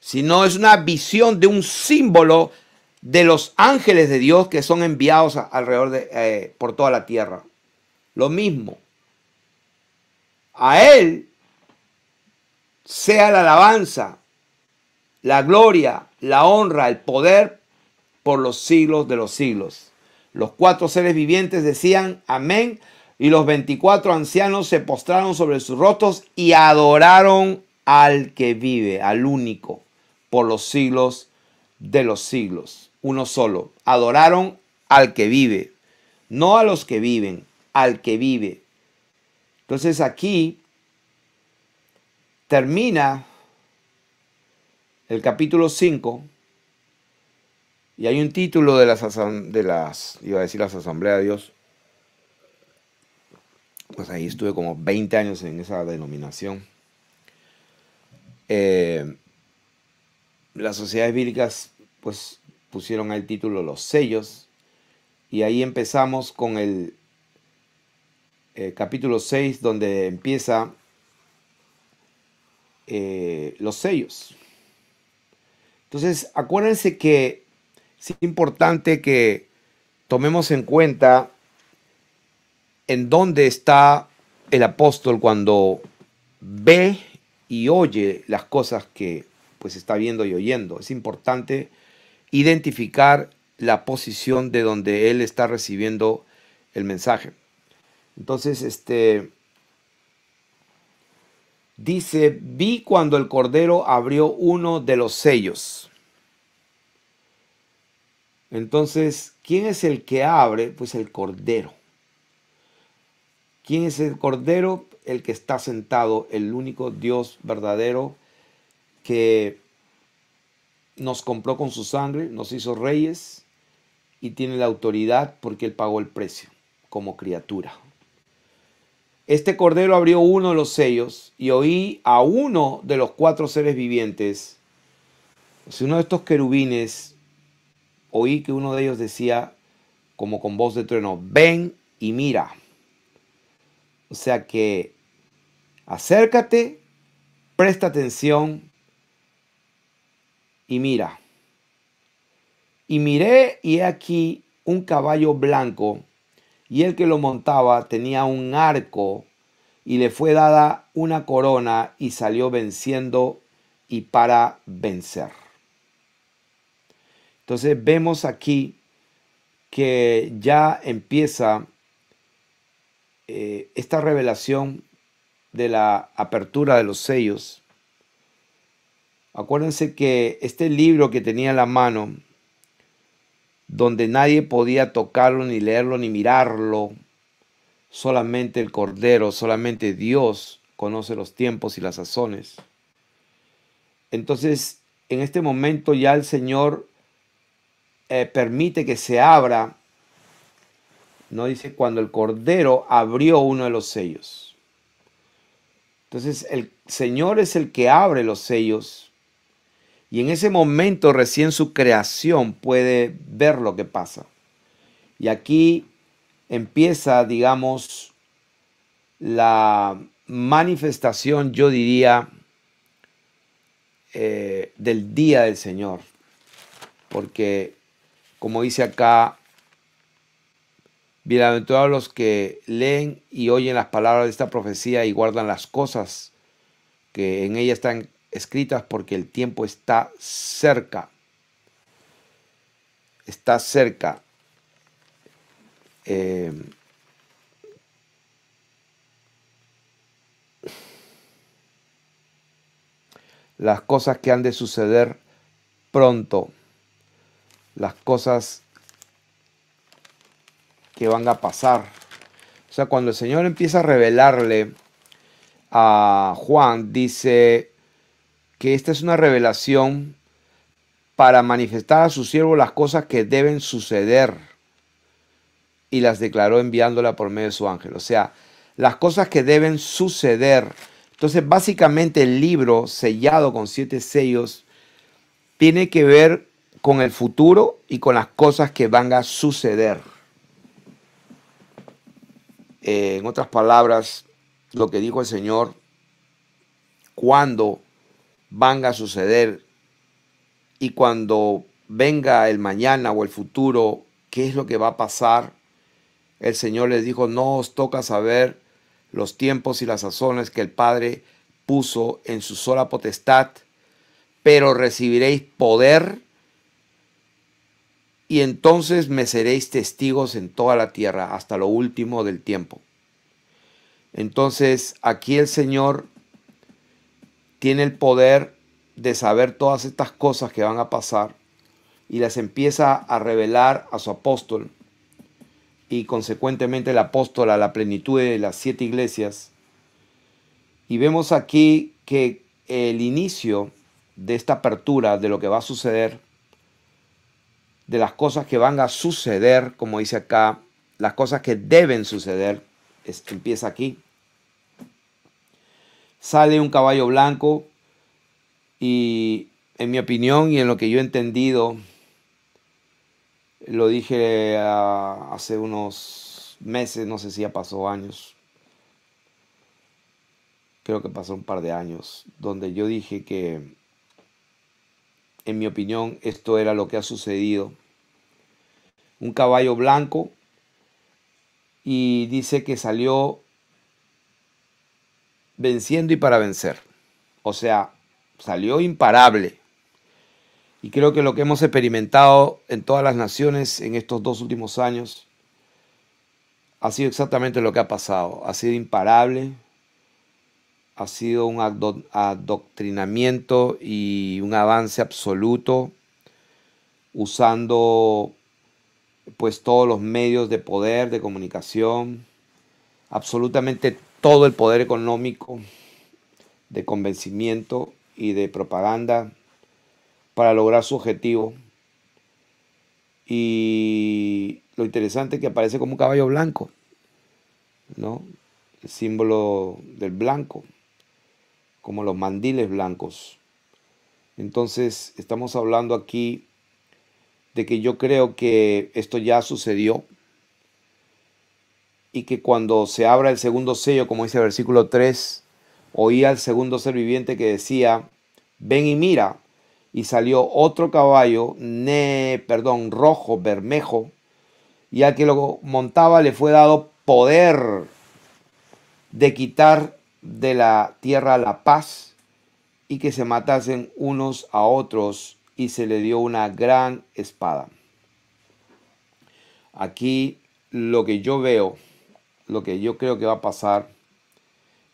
[SPEAKER 1] sino es una visión de un símbolo de los ángeles de Dios que son enviados alrededor por toda la tierra. Lo mismo. A Él sea la alabanza, la gloria, la honra, el poder por los siglos de los siglos. Los 4 seres vivientes decían amén. Y los 24 ancianos se postraron sobre sus rostros y adoraron al que vive, al único, por los siglos de los siglos. Uno solo. Adoraron al que vive, no a los que viven, al que vive. Entonces aquí termina el capítulo 5 y hay un título de las Asambleas de Dios. Pues ahí estuve como 20 años en esa denominación. Las sociedades bíblicas pues pusieron el título Los Sellos. Y ahí empezamos con el capítulo 6, donde empieza los sellos. Entonces, acuérdense que es importante que tomemos en cuenta en dónde está el apóstol cuando ve y oye las cosas que pues está viendo y oyendo. Es importante identificar la posición de donde él está recibiendo el mensaje. Entonces, dice, vi cuando el Cordero abrió uno de los sellos. Entonces, ¿quién es el que abre? Pues el Cordero. ¿Quién es el Cordero? El que está sentado, el único Dios verdadero que nos compró con su sangre, nos hizo reyes y tiene la autoridad porque Él pagó el precio como criatura. Este Cordero abrió uno de los sellos y oí a uno de los cuatro seres vivientes, uno de estos querubines, oí que uno de ellos decía como con voz de trueno, ven y mira. O sea que acércate, presta atención y mira. Y miré y he aquí un caballo blanco, y el que lo montaba tenía un arco, y le fue dada una corona, y salió venciendo y para vencer. Entonces vemos aquí que ya empieza esta revelación de la apertura de los sellos. Acuérdense que este libro que tenía en la mano, donde nadie podía tocarlo, ni leerlo, ni mirarlo, solamente el Cordero, solamente Dios conoce los tiempos y las sazones. Entonces, en este momento ya el Señor permite que se abra, no dice cuando el Cordero abrió uno de los sellos. Entonces, el Señor es el que abre los sellos. Y en ese momento recién su creación puede ver lo que pasa. Y aquí empieza, digamos, la manifestación, yo diría, del día del Señor. Porque, como dice acá, bienaventurados los que leen y oyen las palabras de esta profecía y guardan las cosas que en ella están escritas, porque el tiempo está cerca. Está cerca. Las cosas que han de suceder pronto. Las cosas que van a pasar. O sea, cuando el Señor empieza a revelarle a Juan, dice que esta es una revelación para manifestar a su siervo las cosas que deben suceder, y las declaró enviándola por medio de su ángel. O sea, las cosas que deben suceder. Entonces, básicamente el libro sellado con 7 sellos tiene que ver con el futuro y con las cosas que van a suceder. En otras palabras, lo que dijo el Señor, cuando van a suceder y cuando venga el mañana o el futuro, qué es lo que va a pasar. El Señor les dijo, no os toca saber los tiempos y las sazones que el Padre puso en su sola potestad, pero recibiréis poder y entonces me seréis testigos en toda la tierra hasta lo último del tiempo. Entonces aquí el Señor tiene el poder de saber todas estas cosas que van a pasar y las empieza a revelar a su apóstol y consecuentemente el apóstol a la plenitud de las 7 iglesias. Y vemos aquí que el inicio de esta apertura de lo que va a suceder, de las cosas que van a suceder, como dice acá, las cosas que deben suceder, empieza aquí. Sale un caballo blanco y en mi opinión y en lo que yo he entendido, lo dije hace unos meses, no sé si ya pasó años, creo que pasó un par de años, donde yo dije que en mi opinión esto era lo que ha sucedido. Un caballo blanco, y dice que salió venciendo y para vencer. O sea, salió imparable. Y creo que lo que hemos experimentado en todas las naciones en estos 2 últimos años ha sido exactamente lo que ha pasado. Ha sido imparable, ha sido un adoctrinamiento y un avance absoluto, usando pues todos los medios de poder, de comunicación, absolutamente todo el poder económico, de convencimiento y de propaganda para lograr su objetivo. Y lo interesante es que aparece como un caballo blanco, ¿no? El símbolo del blanco, como los mandiles blancos. Entonces, estamos hablando aquí de que yo creo que esto ya sucedió y que cuando se abra el segundo sello, como dice el versículo 3, oía al segundo ser viviente que decía, ven y mira, y salió otro caballo, rojo, bermejo, y al que lo montaba le fue dado poder de quitar de la tierra la paz y que se matasen unos a otros, y se le dio una gran espada. Aquí lo que yo veo, lo que yo creo que va a pasar,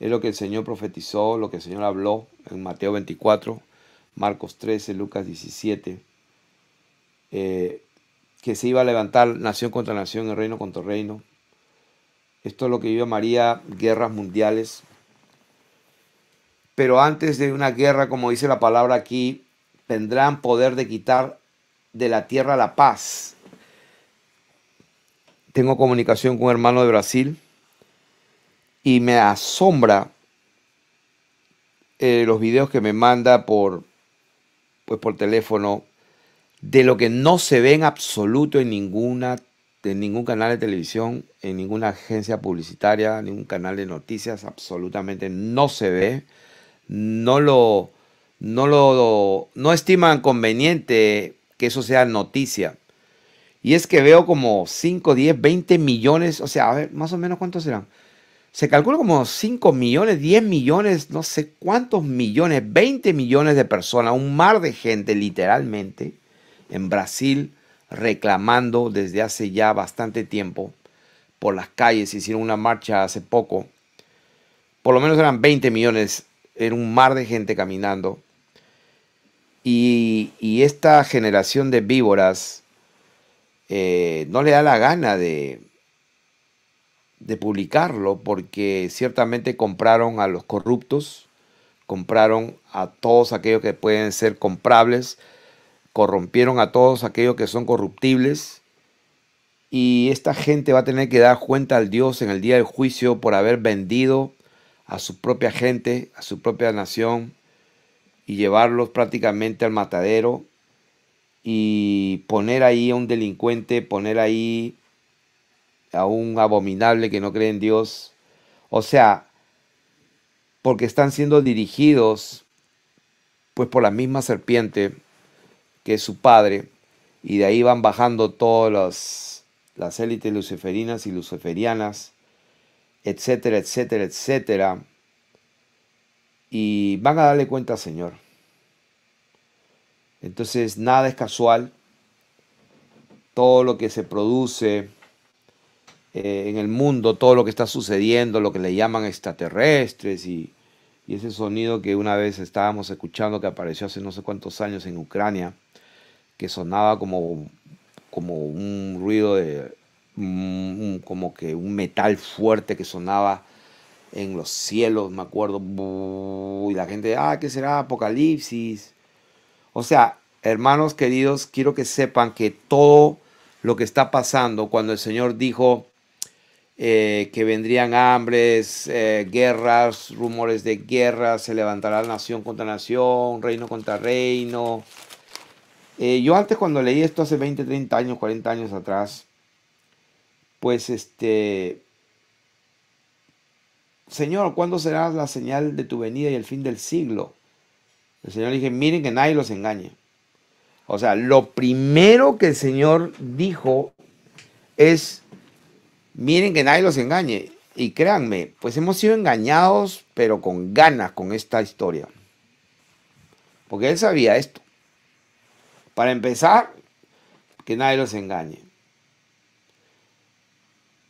[SPEAKER 1] es lo que el Señor profetizó, lo que el Señor habló en Mateo 24, Marcos 13, Lucas 17, que se iba a levantar nación contra nación, reino contra reino. Esto es lo que yo llamaría guerras mundiales. Pero antes de una guerra, como dice la palabra aquí, tendrán poder de quitar de la tierra la paz. Tengo comunicación con un hermano de Brasil y me asombra los videos que me manda por teléfono de lo que no se ve en absoluto en ningún canal de televisión, en ninguna agencia publicitaria, ningún canal de noticias, absolutamente no se ve. No estiman conveniente que eso sea noticia. Y es que veo como 5, 10, 20 millones, o sea, a ver, más o menos cuántos serán. Se calcula como 5 millones, 10 millones, no sé cuántos millones, 20 millones de personas, un mar de gente literalmente en Brasil reclamando desde hace ya bastante tiempo por las calles. Hicieron una marcha hace poco, por lo menos eran 20 millones, era un mar de gente caminando. Y esta generación de víboras no le da la gana de publicarlo, porque ciertamente compraron a los corruptos, compraron a todos aquellos que pueden ser comprables, corrompieron a todos aquellos que son corruptibles, y esta gente va a tener que dar cuenta al Dios en el día del juicio por haber vendido a su propia gente, a su propia nación, y llevarlos prácticamente al matadero y poner ahí a un delincuente, poner ahí a un abominable que no cree en Dios. O sea, porque están siendo dirigidos pues por la misma serpiente que es su padre, y de ahí van bajando todas las élites luciferinas y luciferianas, etcétera, etcétera, etcétera, y van a darle cuenta al Señor. Entonces nada es casual, todo lo que se produce en el mundo, todo lo que está sucediendo, lo que le llaman extraterrestres, y ese sonido que una vez estábamos escuchando que apareció hace no sé cuántos años en Ucrania, que sonaba como un ruido de como que un metal fuerte que sonaba en los cielos, me acuerdo, y la gente, ¿qué será? Apocalipsis. O sea, hermanos queridos, quiero que sepan que todo lo que está pasando, cuando el Señor dijo que vendrían hambres, guerras, rumores de guerra, se levantará nación contra nación, reino contra reino. Yo antes, cuando leí esto hace 20, 30 años, 40 años atrás, pues Señor, ¿cuándo será la señal de tu venida y el fin del siglo? El Señor dije, miren que nadie los engañe. O sea, lo primero que el Señor dijo es, miren que nadie los engañe. Y créanme, pues hemos sido engañados, pero con ganas con esta historia. Porque Él sabía esto. Para empezar, que nadie los engañe.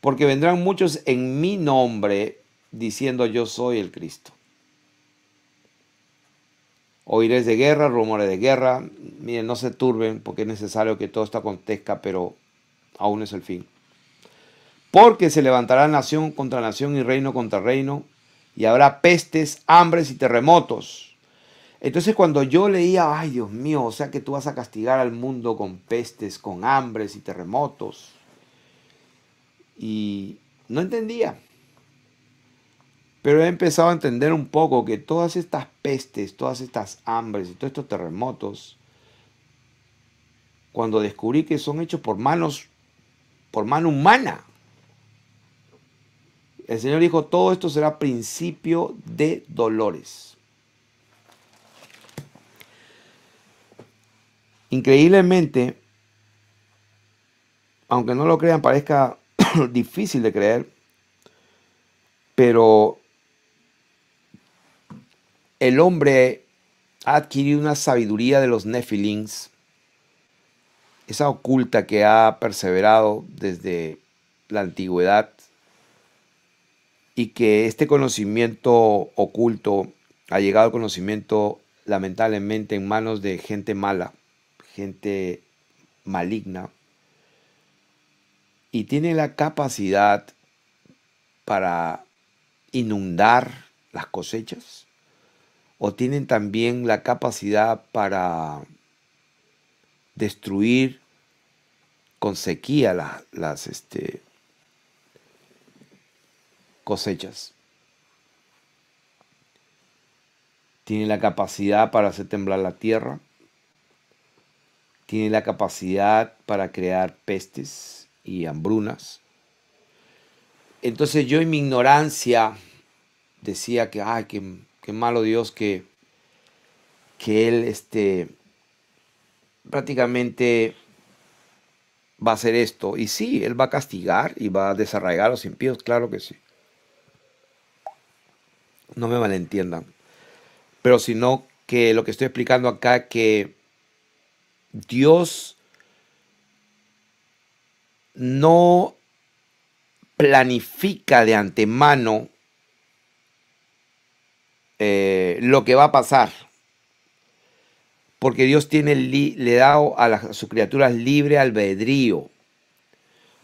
[SPEAKER 1] Porque vendrán muchos en mi nombre diciendo yo soy el Cristo. Oiréis de guerra, rumores de guerra. Miren, no se turben porque es necesario que todo esto acontezca, pero aún es el fin. Porque se levantará nación contra nación y reino contra reino, y habrá pestes, hambres y terremotos. Entonces cuando yo leía, ay Dios mío, o sea que tú vas a castigar al mundo con pestes, con hambres y terremotos. Y no entendía. Pero he empezado a entender un poco que todas estas pestes, todas estas hambres y todos estos terremotos, cuando descubrí que son hechos por mano humana, el Señor dijo, todo esto será principio de dolores. Increíblemente, aunque no lo crean, parezca difícil de creer, pero el hombre ha adquirido una sabiduría de los Nefilins, esa oculta que ha perseverado desde la antigüedad, y que este conocimiento oculto ha llegado al conocimiento lamentablemente en manos de gente mala, gente maligna, y tiene la capacidad para inundar las cosechas, o tienen también la capacidad para destruir con sequía las cosechas. Tienen la capacidad para hacer temblar la tierra. Tienen la capacidad para crear pestes y hambrunas. Entonces yo en mi ignorancia decía que, ay, qué malo Dios que Él prácticamente va a hacer esto. Y sí, Él va a castigar y va a desarraigar a los impíos, claro que sí. No me malentiendan. Pero sino que lo que estoy explicando acá, que Dios no planifica de antemano lo que va a pasar, porque Dios le da a sus criaturas libre albedrío.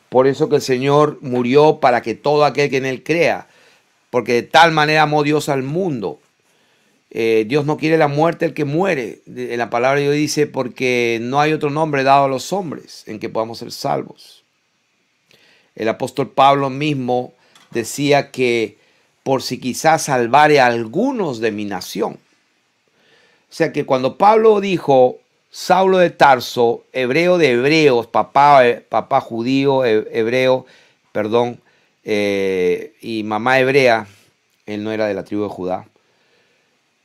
[SPEAKER 1] Por eso que el Señor murió para que todo aquel que en Él crea, porque de tal manera amó Dios al mundo. Dios no quiere la muerte del que muere. En la palabra de Dios dice, porque no hay otro nombre dado a los hombres en que podamos ser salvos. El apóstol Pablo mismo decía que por si quizás salvare a algunos de mi nación. O sea que cuando Pablo dijo, Saulo de Tarso, hebreo de hebreos, papá judío, hebreo, perdón, y mamá hebrea, él no era de la tribu de Judá.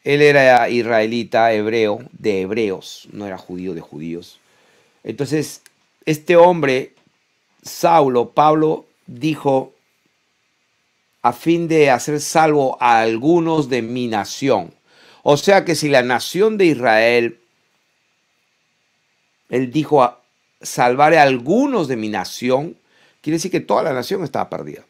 [SPEAKER 1] Él era israelita, hebreo, de hebreos, no era judío de judíos. Entonces, este hombre, Saulo, Pablo, dijo, a fin de hacer salvo a algunos de mi nación. O sea que si la nación de Israel, él dijo, salvaré a algunos de mi nación, quiere decir que toda la nación estaba perdida.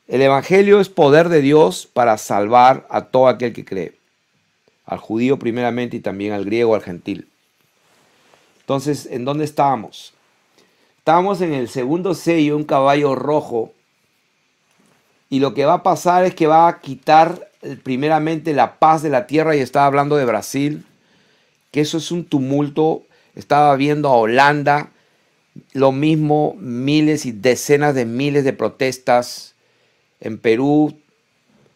[SPEAKER 1] El evangelio es poder de Dios para salvar a todo aquel que cree. Al judío primeramente y también al griego, al gentil. Entonces, ¿en dónde estábamos? Estábamos en el segundo sello, un caballo rojo. Y lo que va a pasar es que va a quitar primeramente la paz de la tierra. Y estaba hablando de Brasil, que eso es un tumulto. Estaba viendo a Holanda, lo mismo, miles y decenas de miles de protestas. En Perú,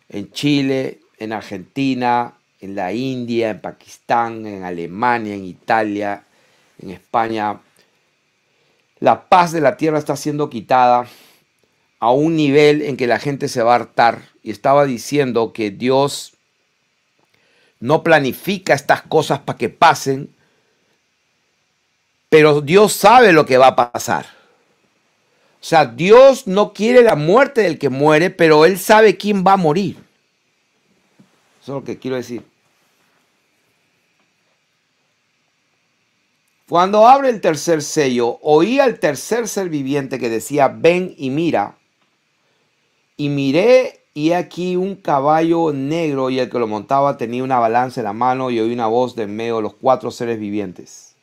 [SPEAKER 1] en Chile, en Argentina, en la India, en Pakistán, en Alemania, en Italia, en España. La paz de la tierra está siendo quitada a un nivel en que la gente se va a hartar. Y estaba diciendo que Dios no planifica estas cosas para que pasen, pero Dios sabe lo que va a pasar. O sea, Dios no quiere la muerte del que muere, pero Él sabe quién va a morir. Eso es lo que quiero decir. Cuando abre el tercer sello, oí al tercer ser viviente que decía, ven y mira. Y miré, y aquí un caballo negro, y el que lo montaba tenía una balanza en la mano, y oí una voz de en medio de los cuatro seres vivientes.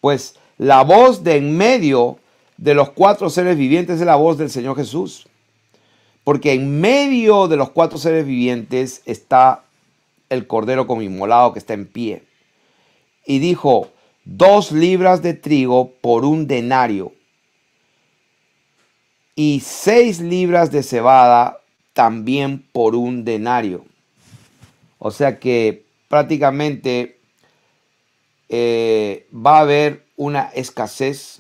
[SPEAKER 1] Pues La voz de en medio de los cuatro seres vivientes es la voz del Señor Jesús. Porque en medio de los cuatro seres vivientes está el Cordero como inmolado que está en pie. Y dijo, 2 libras de trigo por 1 denario. Y 6 libras de cebada también por 1 denario. O sea que prácticamente va a haber una escasez.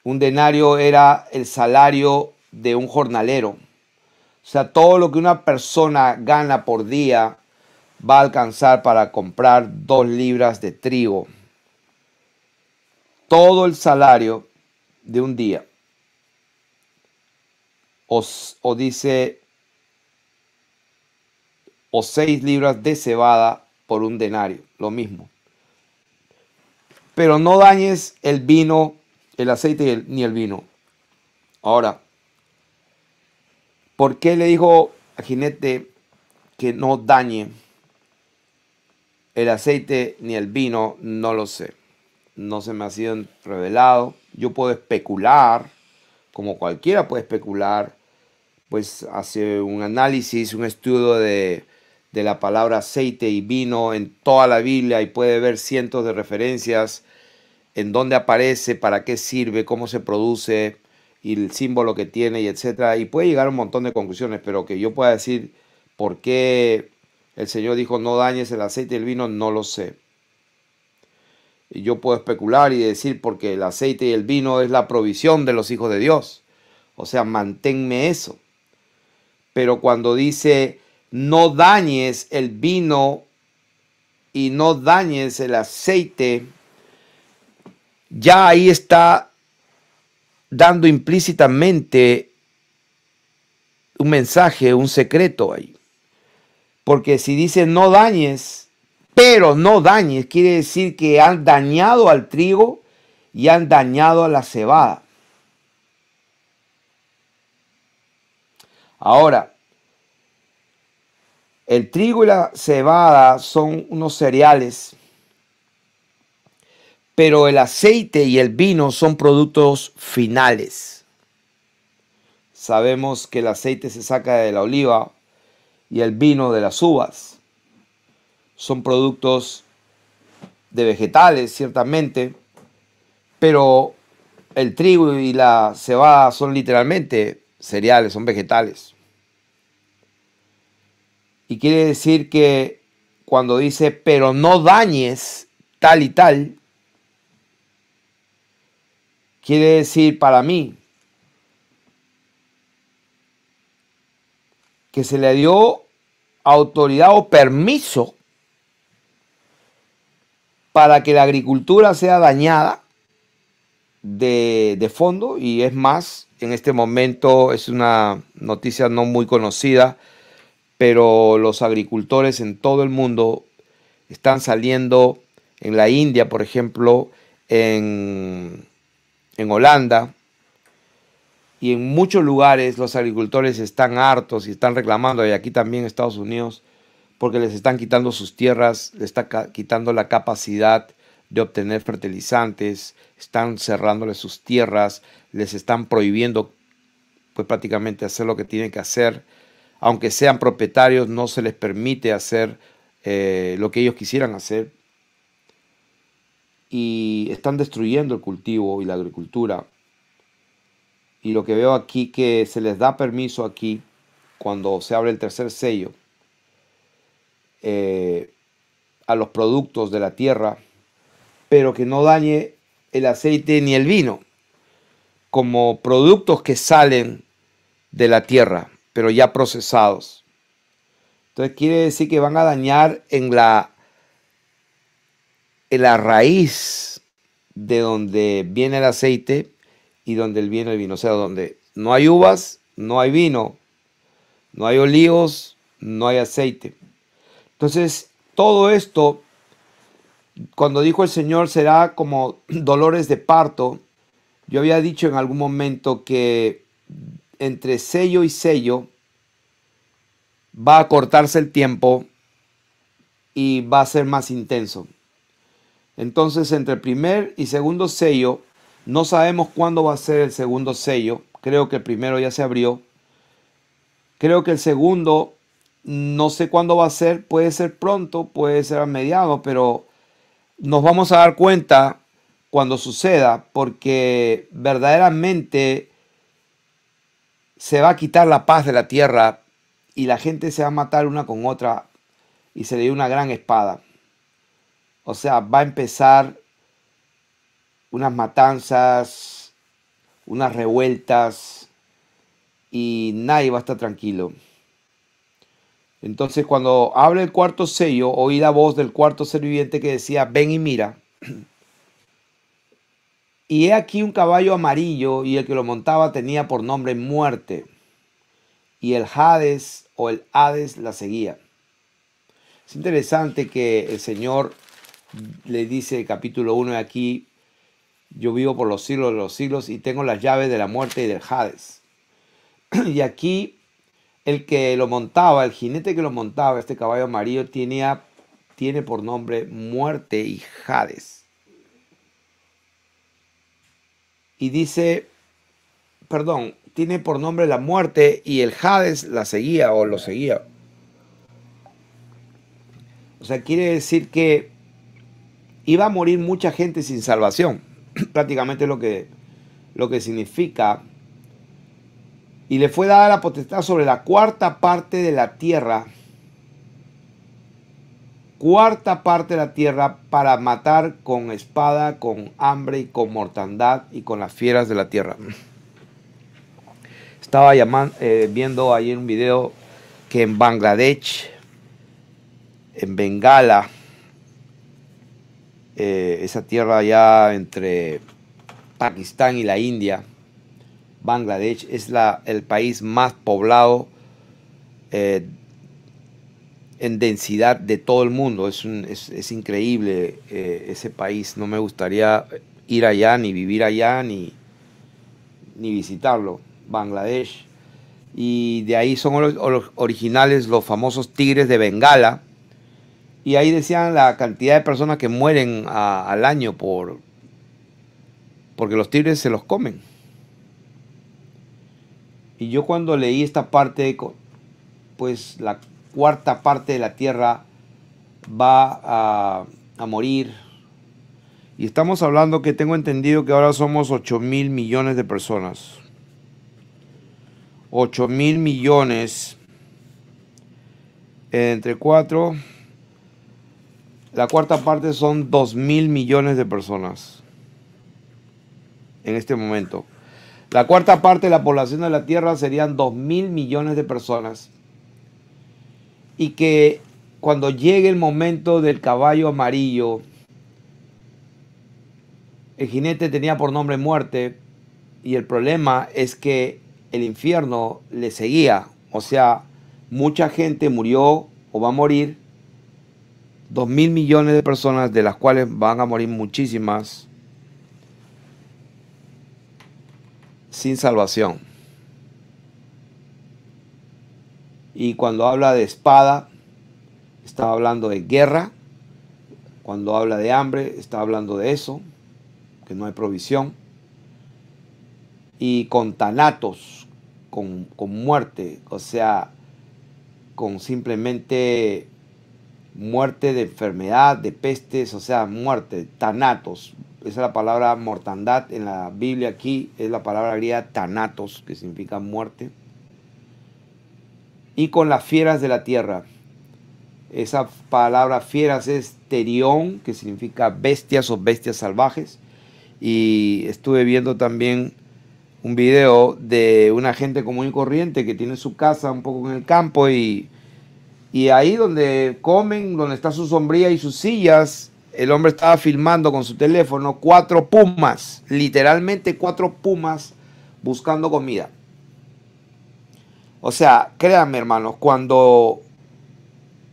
[SPEAKER 1] 1 denario era el salario de un jornalero. O sea, todo lo que una persona gana por día va a alcanzar para comprar 2 libras de trigo. Todo el salario de un día. O dice, o 6 libras de cebada por 1 denario, lo mismo. Pero no dañes el vino, el aceite ni el vino. Ahora, ¿por qué le dijo a jinete que no dañe el aceite ni el vino? No lo sé. No se me ha sido revelado. Yo puedo especular, como cualquiera puede especular, pues hace un análisis, un estudio de la palabra aceite y vino en toda la Biblia y puede ver cientos de referencias en dónde aparece, para qué sirve, cómo se produce y el símbolo que tiene y etcétera. Y puede llegar a un montón de conclusiones, pero que yo pueda decir por qué el Señor dijo no dañes el aceite y el vino, no lo sé. Y yo puedo especular y decir porque el aceite y el vino es la provisión de los hijos de Dios. O sea, manténme eso. Pero cuando dice no dañes el vino y no dañes el aceite, ya ahí está dando implícitamente un mensaje, un secreto ahí. Porque si dice no dañes, pero no dañes, quiere decir que han dañado al trigo y han dañado a la cebada. Ahora, el trigo y la cebada son unos cereales, pero el aceite y el vino son productos finales. Sabemos que el aceite se saca de la oliva y el vino de las uvas. Son productos de vegetales, ciertamente, pero el trigo y la cebada son literalmente cereales, son vegetales. Y quiere decir que cuando dice, pero no dañes tal y tal, quiere decir para mí que se le dio autoridad o permiso para que la agricultura sea dañada de fondo. Y es más, en este momento es una noticia no muy conocida, pero los agricultores en todo el mundo están saliendo, en la India, por ejemplo, en Holanda, y en muchos lugares los agricultores están hartos y están reclamando, y aquí también en Estados Unidos, porque les están quitando sus tierras, les está quitando la capacidad de obtener fertilizantes, están cerrándoles sus tierras, les están prohibiendo pues prácticamente hacer lo que tienen que hacer. Aunque sean propietarios, no se les permite hacer lo que ellos quisieran hacer. Y están destruyendo el cultivo y la agricultura. Y lo que veo aquí, que se les da permiso aquí, cuando se abre el tercer sello, a los productos de la tierra, pero que no dañe el aceite ni el vino, como productos que salen de la tierra, pero ya procesados. Entonces quiere decir que van a dañar en la raíz de donde viene el aceite y donde viene el vino. O sea, donde no hay uvas, no hay vino, no hay olivos, no hay aceite. Entonces, todo esto, cuando dijo el Señor, será como dolores de parto. Yo había dicho en algún momento que entre sello y sello va a cortarse el tiempo y va a ser más intenso. Entonces, entre el primer y segundo sello, no sabemos cuándo va a ser el segundo sello. Creo que el primero ya se abrió. Creo que el segundo, no sé cuándo va a ser. Puede ser pronto, puede ser a mediados, pero nos vamos a dar cuenta cuando suceda, porque verdaderamente se va a quitar la paz de la tierra y la gente se va a matar una con otra y se le dio una gran espada. O sea, va a empezar unas matanzas, unas revueltas y nadie va a estar tranquilo. Entonces, cuando abre el cuarto sello, oí la voz del cuarto ser viviente que decía: ven y mira. Y he aquí un caballo amarillo, y el que lo montaba tenía por nombre Muerte, y el Hades o el Hades la seguía. Es interesante que el Señor le dice, capítulo 1 de aquí: yo vivo por los siglos de los siglos y tengo las llaves de la muerte y del Hades. Y aquí el que lo montaba, el jinete que lo montaba, este caballo amarillo, tiene por nombre Muerte y Hades. Y dice, perdón, tiene por nombre la muerte y el Hades la seguía o lo seguía. O sea, quiere decir que iba a morir mucha gente sin salvación. Prácticamente lo que significa. Y le fue dada la potestad sobre la cuarta parte de la tierra. Cuarta parte de la tierra para matar con espada, con hambre y con mortandad y con las fieras de la tierra. Estaba viendo ayer un video que en Bangladesh, en Bengala, esa tierra allá entre Pakistán y la India, Bangladesh es el país más poblado en densidad de todo el mundo. Es increíble ese país. No me gustaría ir allá, ni vivir allá, ni visitarlo. Bangladesh. Y de ahí son los originales, los famosos tigres de Bengala. Y ahí decían la cantidad de personas que mueren al año porque los tigres se los comen. Y yo cuando leí esta parte, pues la cuarta parte de la tierra va a morir. Y estamos hablando que tengo entendido que ahora somos 8.000 millones de personas. 8.000 millones entre 4. La cuarta parte son 2.000 millones de personas en este momento. La cuarta parte de la población de la Tierra serían 2.000 millones de personas. Y que cuando llegue el momento del caballo amarillo, el jinete tenía por nombre Muerte, y el problema es que el infierno le seguía. O sea, mucha gente murió o va a morir. 2.000 millones de personas, de las cuales van a morir muchísimas sin salvación. Y cuando habla de espada, está hablando de guerra. Cuando habla de hambre, está hablando de eso, que no hay provisión. Y con tanatos, con muerte, o sea, con simplemente muerte de enfermedad, de pestes, o sea, muerte, tanatos. Esa es la palabra mortandad en la Biblia. Aquí es la palabra griega tanatos, que significa muerte. Y con las fieras de la tierra. Esa palabra fieras es terión, que significa bestias o bestias salvajes. Y estuve viendo también un video de una gente común y corriente que tiene su casa un poco en el campo, y ahí donde comen, donde está su sombría y sus sillas, el hombre estaba filmando con su teléfono 4 pumas, literalmente 4 pumas buscando comida. O sea, créanme, hermanos, cuando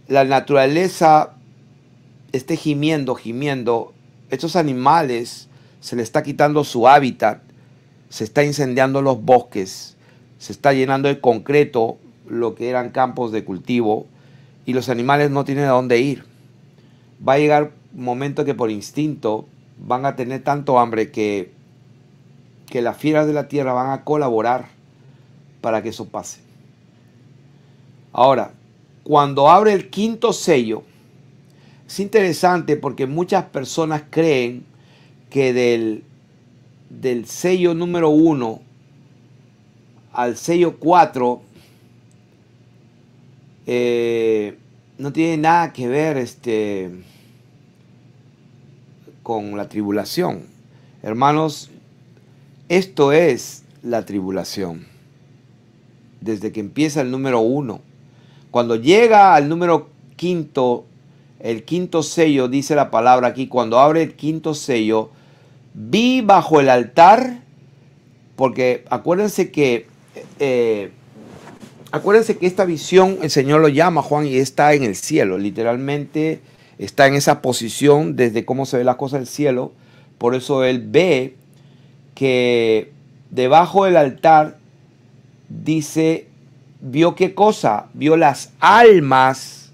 [SPEAKER 1] la naturaleza esté gimiendo, estos animales se les está quitando su hábitat, se está incendiando los bosques, se está llenando de concreto lo que eran campos de cultivo, y los animales no tienen a dónde ir. Va a llegar momento que por instinto van a tener tanto hambre que las fieras de la tierra van a colaborar para que eso pase. Ahora, cuando abre el quinto sello, es interesante porque muchas personas creen que del sello número 1 al sello 4 no tiene nada que ver con la tribulación. Hermanos, esto es la tribulación. Desde que empieza el número 1. Cuando llega al número quinto, el quinto sello, dice la palabra aquí, cuando abre el quinto sello, vi bajo el altar, porque acuérdense que esta visión el Señor lo llama, Juan, y está en el cielo, literalmente está en esa posición desde cómo se ve las cosas del cielo. Por eso él ve que debajo del altar, dice, ¿vio qué cosa? Vio las almas,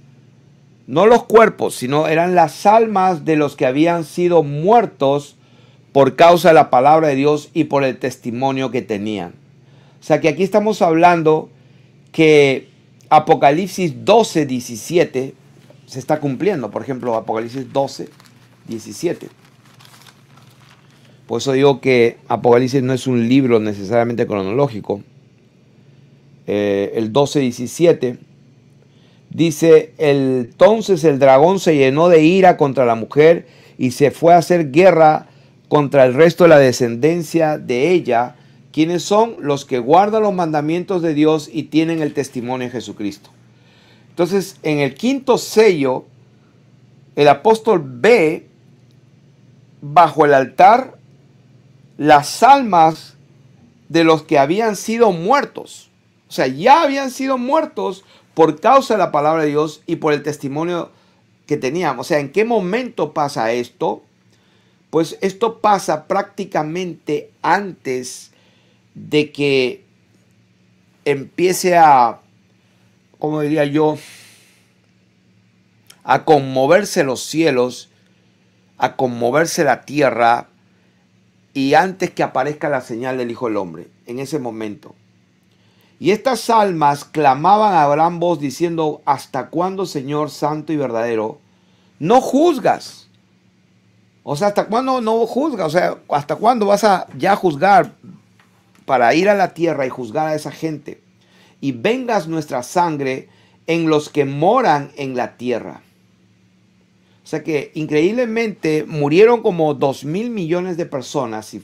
[SPEAKER 1] no los cuerpos, sino eran las almas de los que habían sido muertos por causa de la palabra de Dios y por el testimonio que tenían. O sea que aquí estamos hablando que Apocalipsis 12, 17 se está cumpliendo. Por ejemplo, Apocalipsis 12, 17. Por eso digo que Apocalipsis no es un libro necesariamente cronológico. El 12, 17 dice, entonces el dragón se llenó de ira contra la mujer y se fue a hacer guerra contra el resto de la descendencia de ella, quienes son los que guardan los mandamientos de Dios y tienen el testimonio de Jesucristo. Entonces, en el quinto sello, el apóstol ve bajo el altar las almas de los que habían sido muertos. O sea, ya habían sido muertos por causa de la palabra de Dios y por el testimonio que tenían. O sea, ¿en qué momento pasa esto? Pues esto pasa prácticamente antes de que empiece a, ¿cómo diría yo?, a conmoverse los cielos, a conmoverse la tierra, y antes que aparezca la señal del Hijo del Hombre, en ese momento. Y estas almas clamaban a gran voz diciendo, ¿hasta cuándo, Señor santo y verdadero, no juzgas? O sea, ¿hasta cuándo no juzgas? O sea, ¿hasta cuándo vas a ya juzgar para ir a la tierra y juzgar a esa gente? Y vengas nuestra sangre en los que moran en la tierra. O sea que increíblemente murieron como 2.000 millones de personas,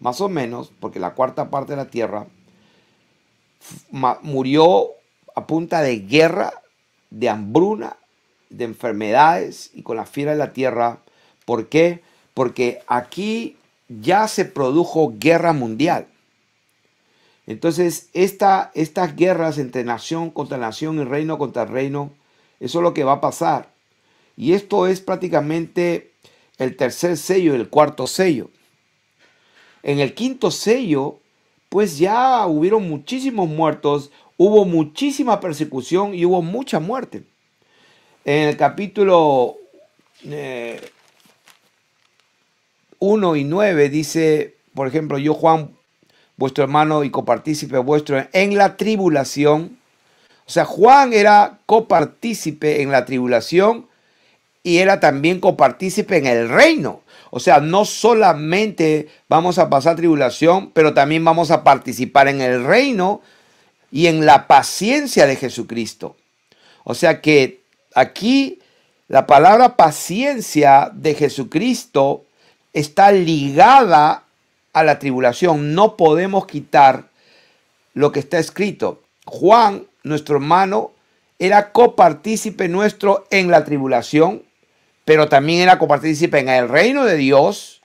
[SPEAKER 1] más o menos, porque la cuarta parte de la tierra murió a punta de guerra, de hambruna, de enfermedades y con la fiera de la tierra. ¿Por qué? Porque aquí ya se produjo guerra mundial. Entonces, estas guerras entre nación contra nación y reino contra reino, eso es lo que va a pasar. Y esto es prácticamente el tercer sello y el cuarto sello. En el quinto sello, pues ya hubieron muchísimos muertos, hubo muchísima persecución y hubo mucha muerte. En el capítulo 1 y 9 dice, por ejemplo, yo Juan, vuestro hermano y copartícipe vuestro en la tribulación. O sea, Juan era copartícipe en la tribulación y era también copartícipe en el reino. O sea, no solamente vamos a pasar tribulación, pero también vamos a participar en el reino y en la paciencia de Jesucristo. O sea que aquí la palabra paciencia de Jesucristo está ligada a la tribulación. No podemos quitar lo que está escrito. Juan, nuestro hermano, era copartícipe nuestro en la tribulación, pero también era copartícipe en el reino de Dios,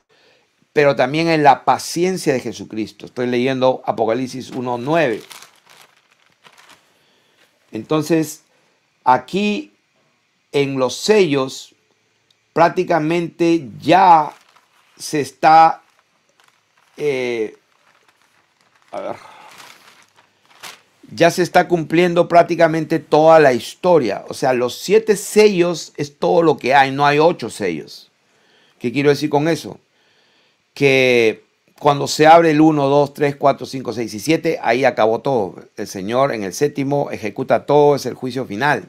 [SPEAKER 1] pero también en la paciencia de Jesucristo. Estoy leyendo Apocalipsis 1:9. Entonces, aquí en los sellos, prácticamente ya se está, ya se está cumpliendo prácticamente toda la historia. O sea, los 7 sellos es todo lo que hay, no hay 8 sellos. ¿Qué quiero decir con eso? Que cuando se abre el 1, 2, 3, 4, 5, 6 y 7, ahí acabó todo. El Señor en el séptimo ejecuta todo, es el juicio final.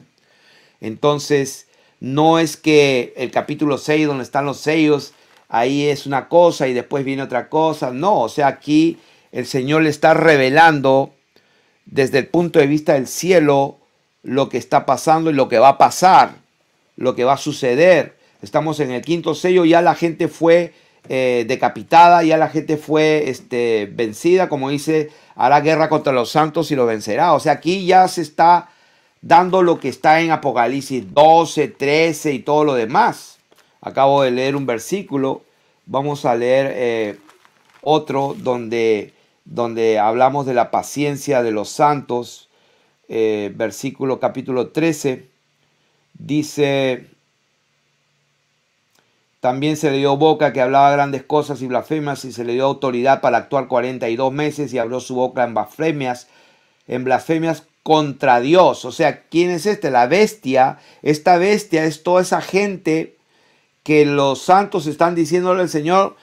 [SPEAKER 1] Entonces, no es que el capítulo 6, donde están los sellos, ahí es una cosa y después viene otra cosa. No, o sea, aquí el Señor le está revelando desde el punto de vista del cielo lo que está pasando y lo que va a pasar, lo que va a suceder. Estamos en el 5.º sello, ya la gente fue decapitada, ya la gente fue vencida, como dice, hará guerra contra los santos y los vencerá. O sea, aquí ya se está dando lo que está en Apocalipsis 12, 13 y todo lo demás. Acabo de leer un versículo, vamos a leer otro donde hablamos de la paciencia de los santos. Versículo capítulo 13, dice: también se le dio boca que hablaba grandes cosas y blasfemias, y se le dio autoridad para actuar 42 meses, y abrió su boca en blasfemias contra Dios. O sea, ¿quién es este? La bestia. Esta bestia es toda esa gente que los santos están diciéndole al Señor: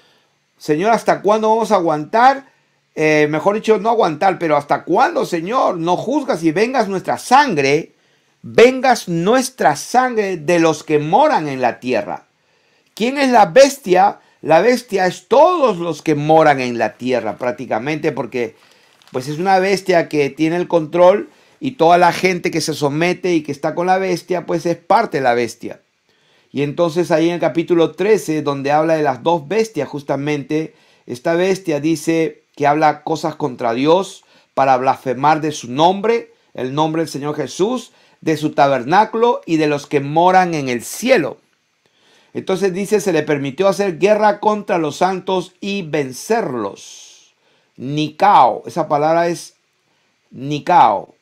[SPEAKER 1] Señor, ¿hasta cuándo vamos a aguantar? Mejor dicho, no aguantar, pero ¿hasta cuándo, Señor? No juzgas y vengas nuestra sangre de los que moran en la tierra. ¿Quién es la bestia? La bestia es todos los que moran en la tierra prácticamente, porque pues es una bestia que tiene el control, y toda la gente que se somete y que está con la bestia pues es parte de la bestia. Y entonces ahí en el capítulo 13, donde habla de las dos bestias, justamente esta bestia dice que habla cosas contra Dios para blasfemar de su nombre, el nombre del Señor Jesús, de su tabernáculo y de los que moran en el cielo. Entonces dice: se le permitió hacer guerra contra los santos y vencerlos. Nikao, esa palabra es Nikao.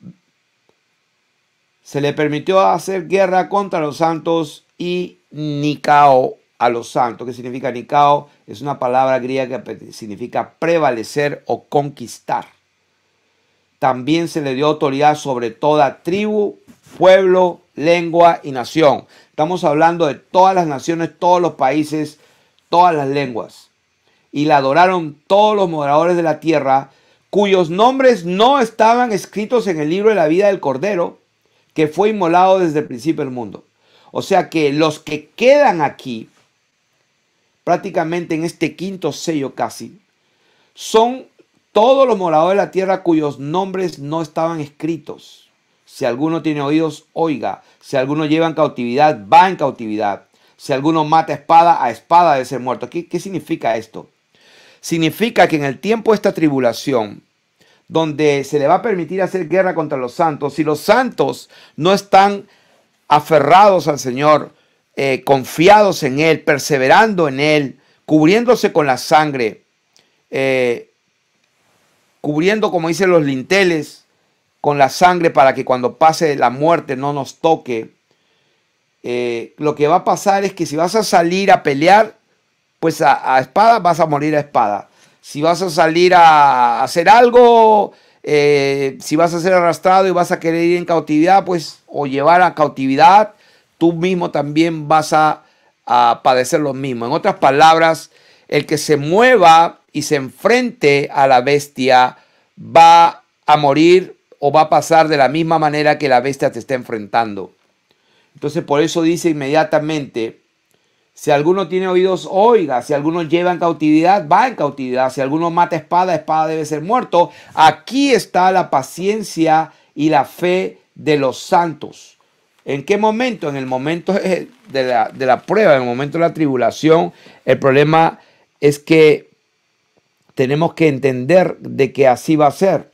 [SPEAKER 1] Se le permitió hacer guerra contra los santos y Nikao a los santos. ¿Qué significa Nikao? Es una palabra griega que significa prevalecer o conquistar. También se le dio autoridad sobre toda tribu, pueblo, lengua y nación. Estamos hablando de todas las naciones, todos los países, todas las lenguas. Y la adoraron todos los moradores de la tierra, cuyos nombres no estaban escritos en el libro de la vida del Cordero, que fue inmolado desde el principio del mundo. O sea que los que quedan aquí, prácticamente en este 5.º sello casi, son todos los moradores de la tierra cuyos nombres no estaban escritos. Si alguno tiene oídos, oiga. Si alguno lleva en cautividad, va en cautividad. Si alguno mata a espada debe ser muerto. ¿Qué significa esto? Significa que en el tiempo de esta tribulación, donde se le va a permitir hacer guerra contra los santos, si los santos no están aferrados al Señor, confiados en Él, perseverando en Él, cubriéndose con la sangre, cubriendo, como dicen, los linteles con la sangre para que cuando pase la muerte no nos toque, lo que va a pasar es que si vas a salir a pelear, pues a espada vas a morir a espada. Si vas a salir a hacer algo, si vas a ser arrastrado y vas a querer ir en cautividad, pues, o llevar a cautividad, tú mismo también vas a padecer lo mismo. En otras palabras, el que se mueva y se enfrente a la bestia va a morir o va a pasar de la misma manera que la bestia te está enfrentando. Entonces, por eso dice inmediatamente: si alguno tiene oídos, oiga. Si alguno lleva en cautividad, va en cautividad. Si alguno mata a espada debe ser muerto. Aquí está la paciencia y la fe de los santos. ¿En qué momento? En el momento de la prueba, en el momento de la tribulación. El problema es que tenemos que entender de que así va a ser.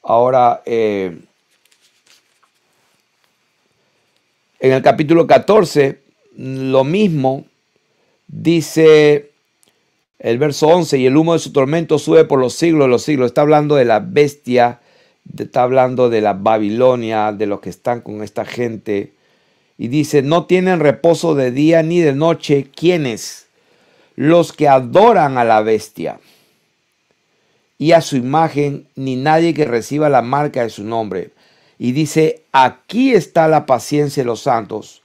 [SPEAKER 1] Ahora, en el capítulo 14, lo mismo, dice el verso 11: y el humo de su tormento sube por los siglos de los siglos. Está hablando de la bestia, está hablando de la Babilonia, de los que están con esta gente. Y dice: no tienen reposo de día ni de noche. ¿Quiénes? Los que adoran a la bestia y a su imagen, ni nadie que reciba la marca de su nombre. Y dice, aquí está la paciencia de los santos.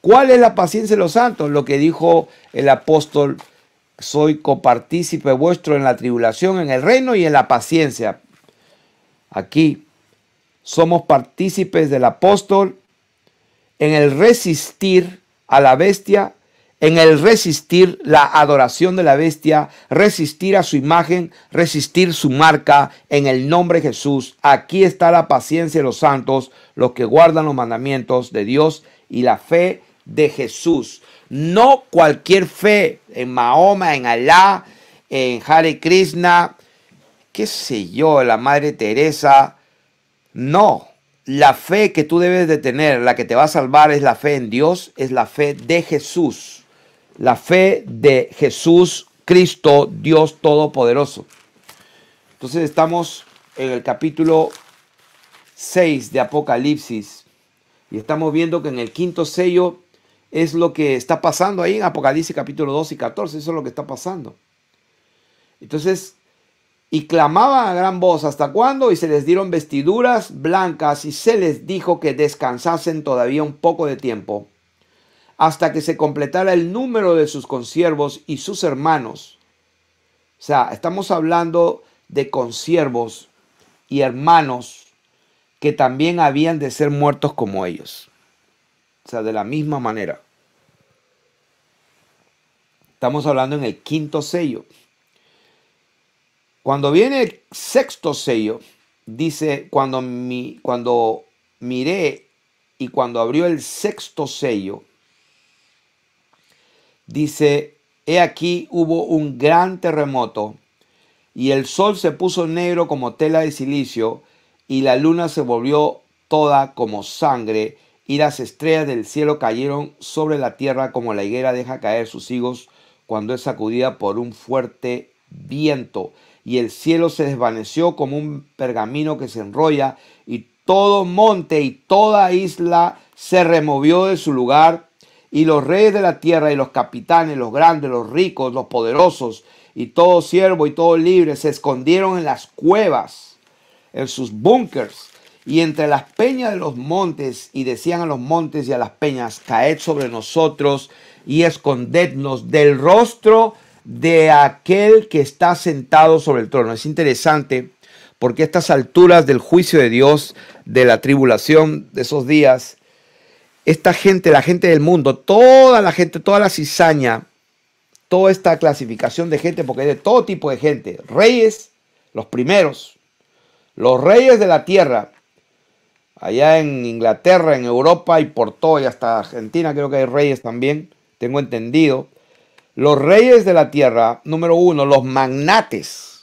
[SPEAKER 1] ¿Cuál es la paciencia de los santos? Lo que dijo el apóstol: soy copartícipe vuestro en la tribulación, en el reino y en la paciencia. Aquí somos partícipes del apóstol en el resistir a la bestia, en el resistir la adoración de la bestia, resistir a su imagen, resistir su marca en el nombre de Jesús. Aquí está la paciencia de los santos, los que guardan los mandamientos de Dios y la fe de Jesús. No cualquier fe en Mahoma, en Alá, en Hare Krishna, qué sé yo, la Madre Teresa. No, la fe que tú debes de tener, la que te va a salvar, es la fe en Dios, es la fe de Jesús. La fe de Jesús Cristo, Dios Todopoderoso. Entonces estamos en el capítulo 6 de Apocalipsis y estamos viendo que en el quinto sello es lo que está pasando ahí en Apocalipsis capítulo 2 y 14. Eso es lo que está pasando. Entonces, y clamaban a gran voz, ¿hasta cuándo? Y se les dieron vestiduras blancas y se les dijo que descansasen todavía un poco de tiempo, hasta que se completara el número de sus consiervos y sus hermanos. O sea, estamos hablando de consiervos y hermanos que también habían de ser muertos como ellos. O sea, de la misma manera. Estamos hablando en el quinto sello. Cuando viene el sexto sello, dice, cuando miré y cuando abrió el sexto sello, dice, he aquí hubo un gran terremoto y el sol se puso negro como tela de silicio y la luna se volvió toda como sangre y las estrellas del cielo cayeron sobre la tierra como la higuera deja caer sus higos cuando es sacudida por un fuerte viento. Y el cielo se desvaneció como un pergamino que se enrolla, y todo monte y toda isla se removió de su lugar, y los reyes de la tierra y los capitanes, los grandes, los ricos, los poderosos, y todo siervo y todo libre se escondieron en las cuevas, en sus búnkers, y entre las peñas de los montes, y decían a los montes y a las peñas, caed sobre nosotros y escondednos del rostro de aquel que está sentado sobre el trono. Es interesante porque a estas alturas del juicio de Dios, de la tribulación de esos días, esta gente, la gente del mundo, toda la gente, toda la cizaña, toda esta clasificación de gente, porque hay de todo tipo de gente, reyes, los primeros, los reyes de la tierra, allá en Inglaterra, en Europa y por todo, y hasta Argentina creo que hay reyes también, tengo entendido. Los reyes de la tierra, número uno, los magnates,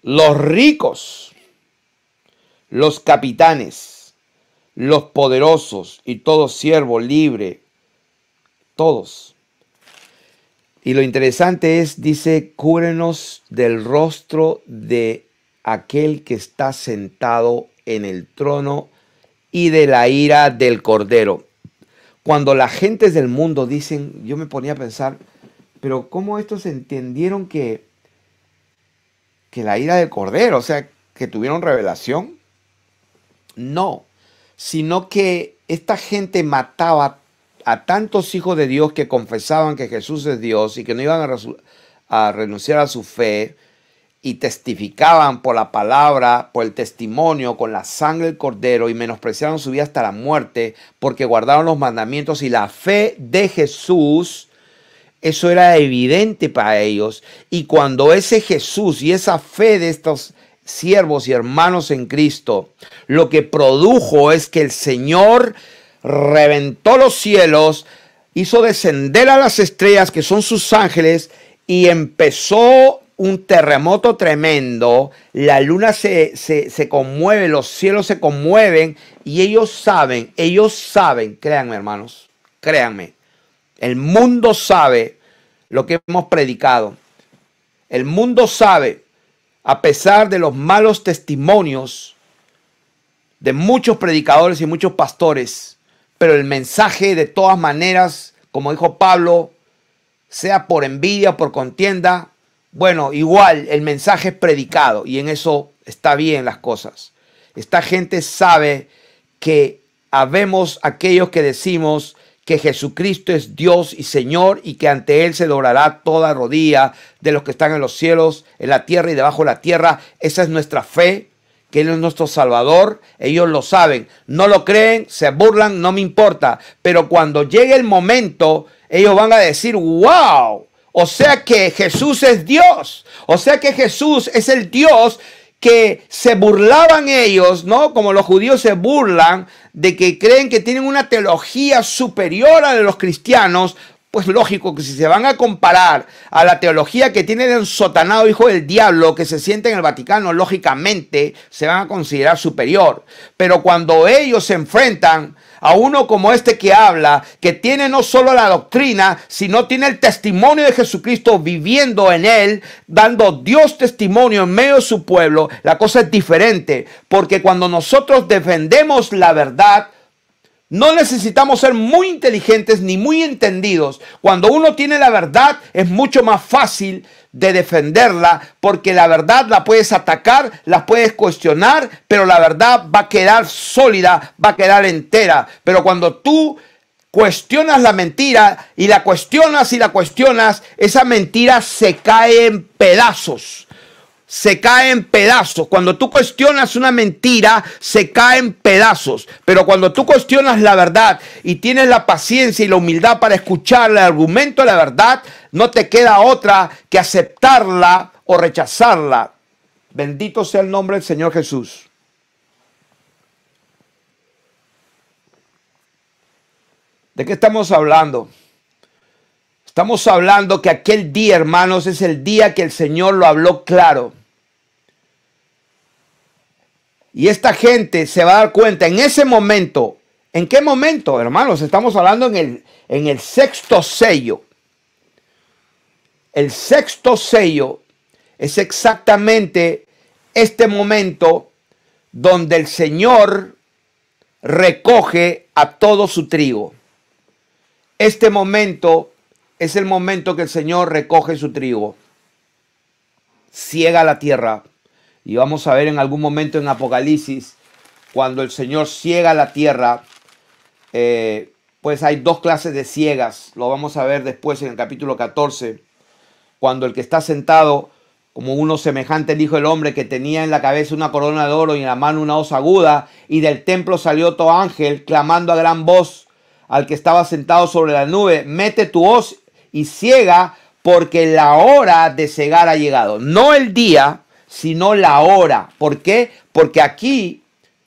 [SPEAKER 1] los ricos, los capitanes, los poderosos y todo siervo libre, todos. Y lo interesante es, dice, cúbrenos del rostro de aquel que está sentado en el trono y de la ira del Cordero. Cuando las gentes del mundo dicen, yo me ponía a pensar, pero ¿cómo estos entendieron que la ira del Cordero, o sea, que tuvieron revelación? No, sino que esta gente mataba a tantos hijos de Dios que confesaban que Jesús es Dios y que no iban a renunciar a su fe, y testificaban por la palabra, por el testimonio, con la sangre del Cordero, y menospreciaron su vida hasta la muerte, porque guardaron los mandamientos y la fe de Jesús. Eso era evidente para ellos. Y cuando ese Jesús y esa fe de estos siervos y hermanos en Cristo, lo que produjo es que el Señor reventó los cielos, hizo descender a las estrellas, que son sus ángeles, y empezó un terremoto tremendo. La luna se conmueve, los cielos se conmueven, y ellos saben, créanme hermanos, créanme, el mundo sabe lo que hemos predicado. El mundo sabe, a pesar de los malos testimonios de muchos predicadores y muchos pastores, pero el mensaje de todas maneras, como dijo Pablo, sea por envidia, por contienda, Bueno, igual el mensaje es predicado y en eso está bien las cosas. Esta gente sabe que habemos aquellos que decimos que Jesucristo es Dios y Señor y que ante Él se doblará toda rodilla de los que están en los cielos, en la tierra y debajo de la tierra. Esa es nuestra fe, que Él es nuestro Salvador. Ellos lo saben. No lo creen, se burlan, no me importa. Pero cuando llegue el momento, ellos van a decir, wow, o sea que Jesús es Dios. O sea que Jesús es el Dios que se burlaban ellos, ¿no? Como los judíos se burlan de que creen que tienen una teología superior a la de los cristianos. Pues lógico que si se van a comparar a la teología que tiene el ensotanado hijo del diablo que se siente en el Vaticano, lógicamente se van a considerar superior. Pero cuando ellos se enfrentan a uno como este que habla, que tiene no solo la doctrina, sino tiene el testimonio de Jesucristo viviendo en él, dando Dios testimonio en medio de su pueblo, la cosa es diferente. Porque cuando nosotros defendemos la verdad, no necesitamos ser muy inteligentes ni muy entendidos. Cuando uno tiene la verdad es mucho más fácil de defenderla porque la verdad la puedes atacar, la puedes cuestionar, pero la verdad va a quedar sólida, va a quedar entera. Pero cuando tú cuestionas la mentira y la cuestionas, esa mentira se cae en pedazos. Se cae en pedazos. Cuando tú cuestionas una mentira, se cae en pedazos. Pero cuando tú cuestionas la verdad y tienes la paciencia y la humildad para escuchar el argumento de la verdad, no te queda otra que aceptarla o rechazarla. Bendito sea el nombre del Señor Jesús. ¿De qué estamos hablando? Estamos hablando que aquel día, hermanos, es el día que el Señor lo habló claro. Y esta gente se va a dar cuenta en ese momento. ¿En qué momento, hermanos? Estamos hablando en el sexto sello. El sexto sello es exactamente este momento donde el Señor recoge a todo su trigo. Este momento es el momento que el Señor recoge su trigo. Ciega la tierra. Y vamos a ver en algún momento en Apocalipsis, cuando el Señor ciega la tierra, pues hay dos clases de ciegas. Lo vamos a ver después en el capítulo 14, cuando el que está sentado como uno semejante al Hijo del Hombre, que tenía en la cabeza una corona de oro y en la mano una hoz aguda, y del templo salió otro ángel clamando a gran voz al que estaba sentado sobre la nube: mete tu hoz y ciega, porque la hora de cegar ha llegado. No el día, sino la hora. ¿Por qué? Porque aquí,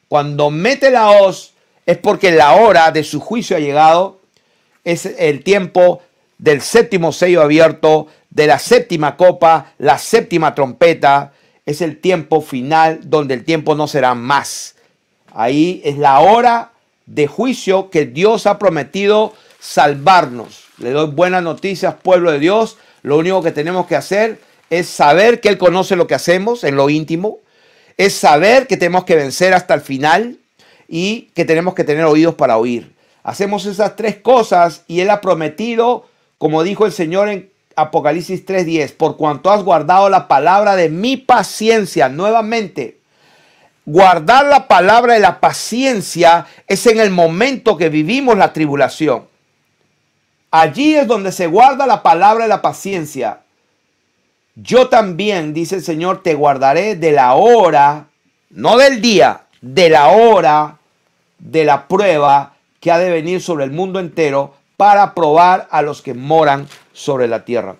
[SPEAKER 1] cuando mete la hoz, es porque la hora de su juicio ha llegado. Es el tiempo del séptimo sello abierto, de la séptima copa, la séptima trompeta. Es el tiempo final, donde el tiempo no será más. Ahí es la hora de juicio que Dios ha prometido salvarnos. Le doy buenas noticias, pueblo de Dios. Lo único que tenemos que hacer es saber que Él conoce lo que hacemos en lo íntimo. Es saber que tenemos que vencer hasta el final y que tenemos que tener oídos para oír. Hacemos esas tres cosas y Él ha prometido, como dijo el Señor en Apocalipsis 3:10, por cuanto has guardado la palabra de mi paciencia. Nuevamente, guardar la palabra de la paciencia es en el momento que vivimos la tribulación. Allí es donde se guarda la palabra de la paciencia. Yo también, dice el Señor, te guardaré de la hora, no del día, de la hora de la prueba que ha de venir sobre el mundo entero para probar a los que moran sobre la tierra.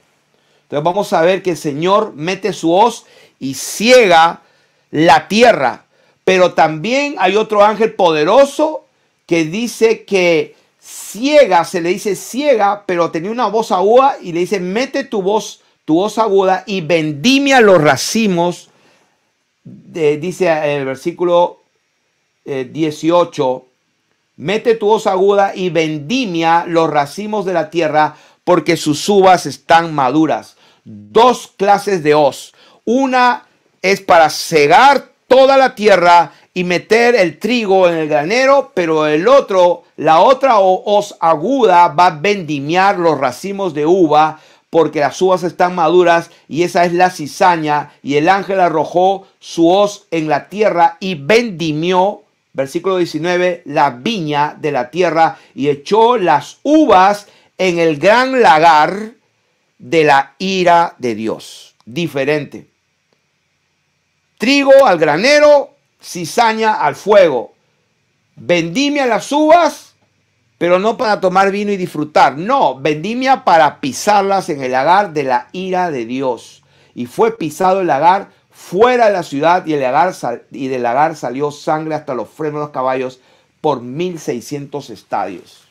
[SPEAKER 1] Entonces vamos a ver que el Señor mete su hoz y ciega la tierra. Pero también hay otro ángel poderoso que dice que ciega, se le dice ciega, pero tenía una voz aguda y le dice: mete tu voz aguda y vendimia los racimos. Dice el versículo 18: mete tu voz aguda y vendimia los racimos de la tierra, porque sus uvas están maduras. Dos clases de hoz. Una es para cegar toda la tierra y meter el trigo en el granero, pero la otra hoz aguda va a vendimiar los racimos de uva porque las uvas están maduras y esa es la cizaña. Y el ángel arrojó su hoz en la tierra y vendimió, versículo 19, la viña de la tierra y echó las uvas en el gran lagar de la ira de Dios. Diferente. Trigo al granero, cizaña al fuego. Vendimia las uvas, pero no para tomar vino y disfrutar. No, vendimia para pisarlas en el lagar de la ira de Dios. Y fue pisado el lagar fuera de la ciudad y del lagar salió sangre hasta los frenos de los caballos por 1600 estadios.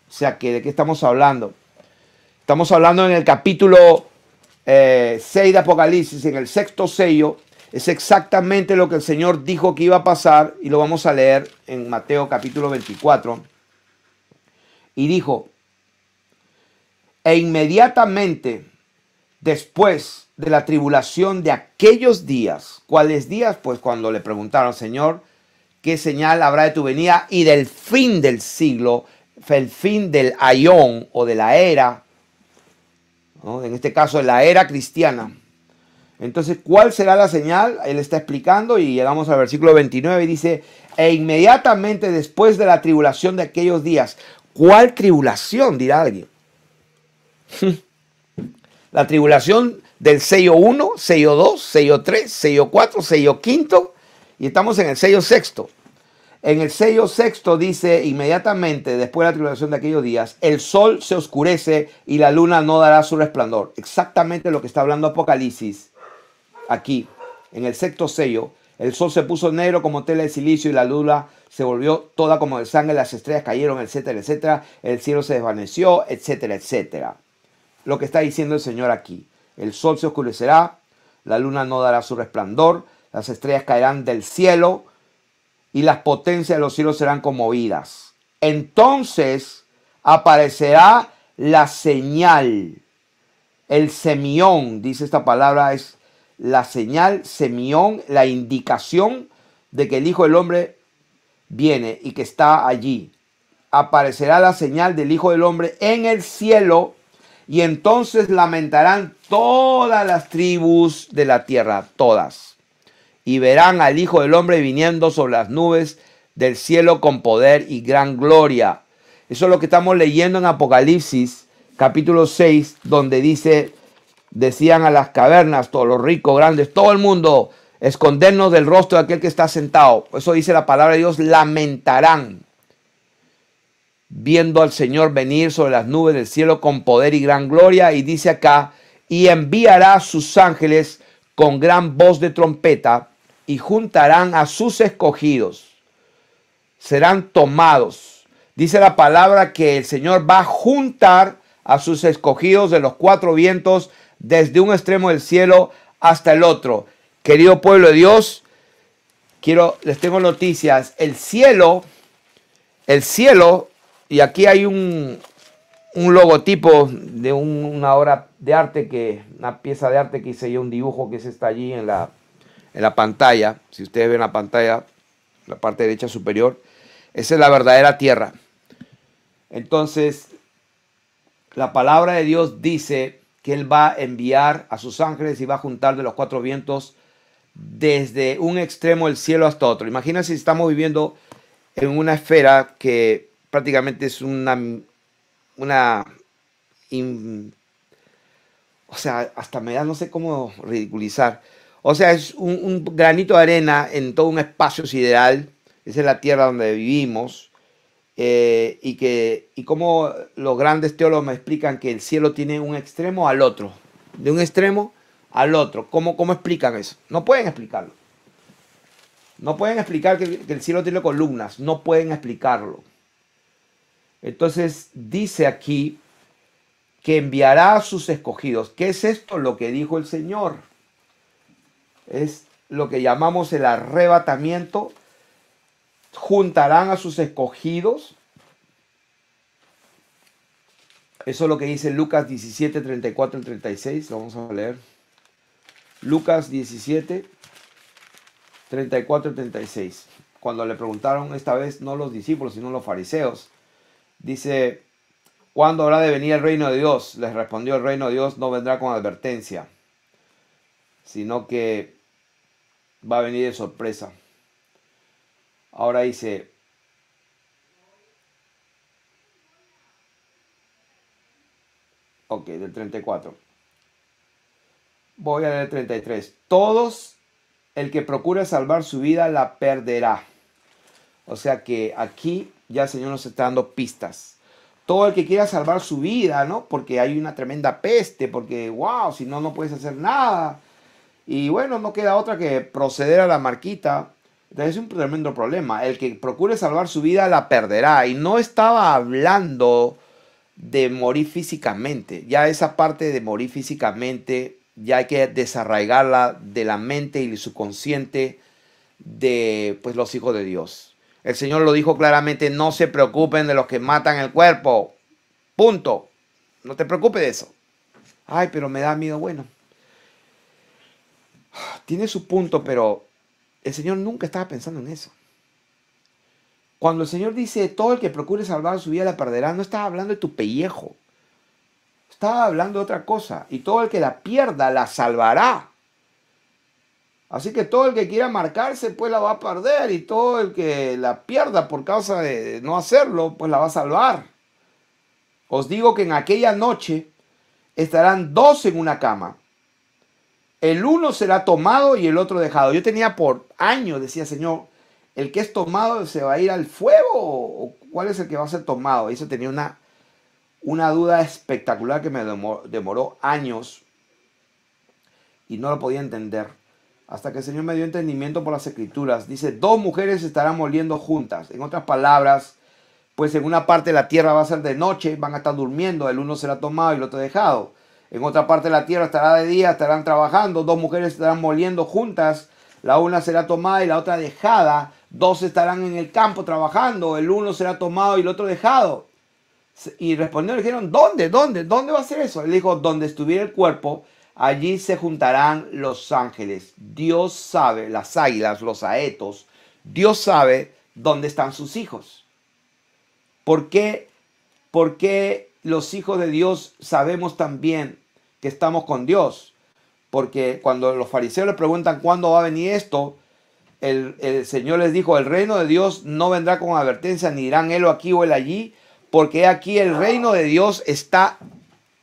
[SPEAKER 1] O sea que, ¿de qué estamos hablando? Estamos hablando en el capítulo 6 de Apocalipsis, en el sexto sello. Es exactamente lo que el Señor dijo que iba a pasar y lo vamos a leer en Mateo capítulo 24. Y dijo, e inmediatamente después de la tribulación de aquellos días, ¿cuáles días? Pues cuando le preguntaron, Señor, ¿qué señal habrá de tu venida y del fin del siglo, el fin del aión o de la era, ¿no? En este caso, la era cristiana? Entonces, ¿cuál será la señal? Él está explicando y llegamos al versículo 29 y dice, e inmediatamente después de la tribulación de aquellos días. ¿Cuál tribulación? Dirá alguien. La tribulación del sello 1, sello 2, sello 3, sello 4, sello 5 y estamos en el sello sexto. En el sello sexto dice, inmediatamente después de la tribulación de aquellos días, el sol se oscurece y la luna no dará su resplandor. Exactamente lo que está hablando Apocalipsis. Aquí, en el sexto sello, el sol se puso negro como tela de silicio y la luna se volvió toda como de sangre, las estrellas cayeron, etcétera, etcétera, el cielo se desvaneció, etcétera, etcétera. Lo que está diciendo el Señor aquí, el sol se oscurecerá, la luna no dará su resplandor, las estrellas caerán del cielo y las potencias de los cielos serán conmovidas. Entonces aparecerá la señal, el semión, dice esta palabra, es la señal, semión, la indicación de que el Hijo del Hombre viene y que está allí. Aparecerá la señal del Hijo del Hombre en el cielo y entonces lamentarán todas las tribus de la tierra, todas. Y verán al Hijo del Hombre viniendo sobre las nubes del cielo con poder y gran gloria. Eso es lo que estamos leyendo en Apocalipsis capítulo 6, donde dice, decían a las cavernas, todos los ricos, grandes, todo el mundo, escondernos del rostro de aquel que está sentado. Eso dice la palabra de Dios, lamentarán, viendo al Señor venir sobre las nubes del cielo con poder y gran gloria. Y dice acá, y enviará a sus ángeles con gran voz de trompeta y juntarán a sus escogidos. Serán tomados. Dice la palabra que el Señor va a juntar a sus escogidos de los cuatro vientos desde un extremo del cielo hasta el otro. Querido pueblo de Dios, les tengo noticias. El cielo, y aquí hay un logotipo de una obra de arte, una pieza de arte que hice yo, un dibujo que está allí en la pantalla. Si ustedes ven la pantalla, la parte derecha superior, esa es la verdadera tierra. Entonces, la palabra de Dios dice que Él va a enviar a sus ángeles y va a juntar de los cuatro vientos desde un extremo del cielo hasta otro. Imagínense si estamos viviendo en una esfera que prácticamente es o sea, hasta me da, no sé cómo ridiculizar. O sea, es un granito de arena en todo un espacio sideral. Esa es la tierra donde vivimos. Y como los grandes teólogos me explican que el cielo tiene un extremo al otro, de un extremo al otro. ¿Cómo explican eso? No pueden explicarlo. No pueden explicar que el cielo tiene columnas, no pueden explicarlo. Entonces dice aquí que enviará a sus escogidos. ¿Qué es esto? Lo que dijo el Señor. Es lo que llamamos el arrebatamiento. Juntarán a sus escogidos. Eso es lo que dice Lucas 17, 34 y 36. Lo vamos a leer. Lucas 17, 34 y 36. Cuando le preguntaron esta vez no los discípulos, sino los fariseos. Dice, ¿Cuándo habrá de venir el reino de Dios? Les respondió: el reino de Dios no vendrá con advertencia, sino que va a venir de sorpresa. Ahora dice, ok, del 34. Voy a leer el 33. Todos, el que procure salvar su vida, la perderá. O sea que aquí ya el Señor nos está dando pistas. Todo el que quiera salvar su vida, ¿no? Porque hay una tremenda peste, porque, wow, si no, no puedes hacer nada. Y bueno, no queda otra que proceder a la marquita. Entonces es un tremendo problema. El que procure salvar su vida, la perderá. Y no estaba hablando de morir físicamente. Ya esa parte de morir físicamente, ya hay que desarraigarla de la mente y del subconsciente de pues, los hijos de Dios. El Señor lo dijo claramente: no se preocupen de los que matan el cuerpo. Punto. No te preocupes de eso. Ay, pero me da miedo. Bueno, tiene su punto, pero el Señor nunca estaba pensando en eso. Cuando el Señor dice: todo el que procure salvar su vida la perderá, no estaba hablando de tu pellejo. Estaba hablando de otra cosa. Y todo el que la pierda la salvará. Así que todo el que quiera marcarse, pues la va a perder. Y todo el que la pierda por causa de no hacerlo, pues la va a salvar. Os digo que en aquella noche estarán dos en una cama. El uno será tomado y el otro dejado. Yo tenía por años, decía: Señor, ¿el que es tomado se va a ir al fuego? ¿O cuál es el que va a ser tomado? Eso tenía una duda espectacular que me demoró años. Y no lo podía entender. Hasta que el Señor me dio entendimiento por las Escrituras. Dice: dos mujeres estarán moliendo juntas. En otras palabras, pues en una parte de la tierra va a ser de noche, van a estar durmiendo, el uno será tomado y el otro dejado. En otra parte de la tierra estará de día, estarán trabajando, dos mujeres estarán moliendo juntas, la una será tomada y la otra dejada. Dos estarán en el campo trabajando, el uno será tomado y el otro dejado. Y respondieron, dijeron: ¿dónde va a ser eso? Él dijo: donde estuviera el cuerpo, allí se juntarán los ángeles. Dios sabe, las águilas, los aetos, Dios sabe dónde están sus hijos. ¿Por qué los hijos de Dios sabemos también que estamos con Dios? Porque cuando los fariseos le preguntan cuándo va a venir esto, el Señor les dijo: el reino de Dios no vendrá con advertencia, ni dirán él o aquí o él allí, porque aquí el reino de Dios está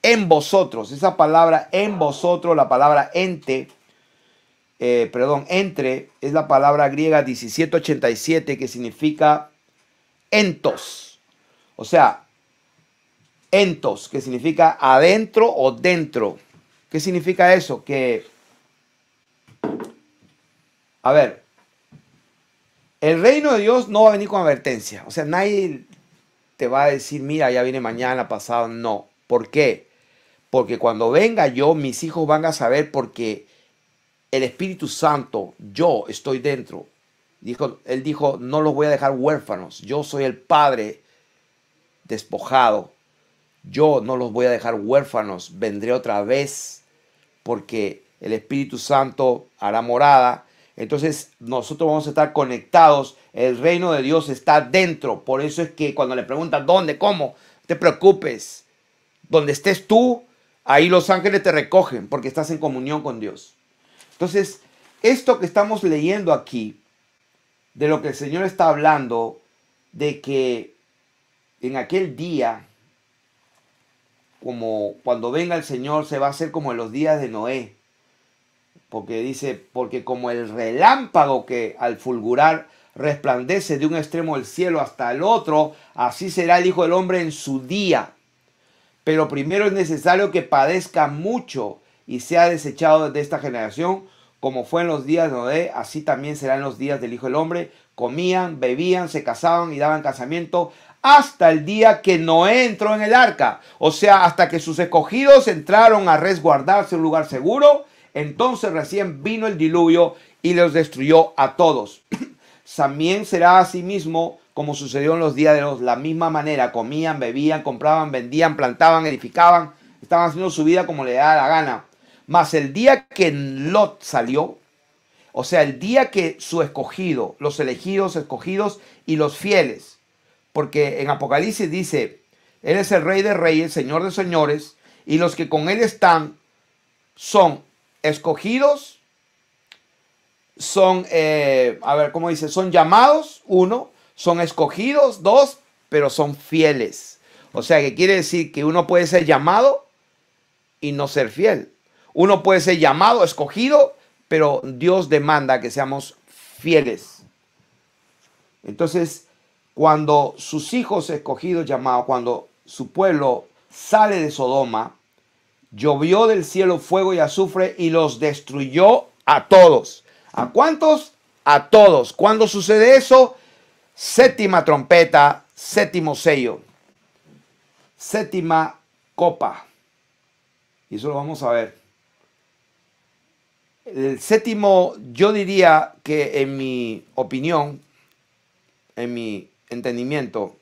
[SPEAKER 1] en vosotros. Esa palabra en vosotros, la palabra entre, es la palabra griega 1787, que significa entos. O sea, entos, que significa adentro o dentro. ¿Qué significa eso? Que, a ver, el reino de Dios no va a venir con advertencia. O sea, nadie te va a decir: mira, ya viene mañana, pasado. No. ¿Por qué? Porque cuando venga yo, mis hijos van a saber, porque el Espíritu Santo, yo estoy dentro. Él dijo: no los voy a dejar huérfanos. Yo soy el Padre despojado. Yo no los voy a dejar huérfanos. Vendré otra vez, porque el Espíritu Santo hará morada. Entonces nosotros vamos a estar conectados. El reino de Dios está dentro. Por eso es que cuando le preguntan dónde, cómo, no te preocupes. Donde estés tú, ahí los ángeles te recogen, porque estás en comunión con Dios. Entonces, esto que estamos leyendo aquí, de lo que el Señor está hablando, de que en aquel día, como cuando venga el Señor, se va a hacer como en los días de Noé. Porque dice: porque como el relámpago que al fulgurar resplandece de un extremo del cielo hasta el otro, así será el Hijo del Hombre en su día. Pero primero es necesario que padezca mucho y sea desechado de esta generación. Como fue en los días de Noé, así también será en los días del Hijo del Hombre. Comían, bebían, se casaban y daban casamiento hasta el día que Noé entró en el arca. O sea, hasta que sus escogidos entraron a resguardarse en un lugar seguro. Entonces recién vino el diluvio y los destruyó a todos. También será así mismo como sucedió en los días de Lot. La misma manera: comían, bebían, compraban, vendían, plantaban, edificaban. Estaban haciendo su vida como le daba la gana. Mas el día que Lot salió, o sea, el día que su escogido, los elegidos, escogidos y los fieles, porque en Apocalipsis dice, Él es el Rey de Reyes, Señor de Señores, y los que con Él están son escogidos, son, ¿cómo dice? Son llamados, 1, son escogidos, 2, pero son fieles. O sea, que quiere decir que uno puede ser llamado y no ser fiel. Uno puede ser llamado, escogido, pero Dios demanda que seamos fieles. Entonces, cuando sus hijos escogidos llamados, cuando su pueblo sale de Sodoma, llovió del cielo fuego y azufre y los destruyó a todos. ¿A cuántos? A todos. ¿Cuándo sucede eso? Séptima trompeta, séptimo sello, séptima copa. Y eso lo vamos a ver. El séptimo, yo diría que en mi opinión, en mi entendimiento,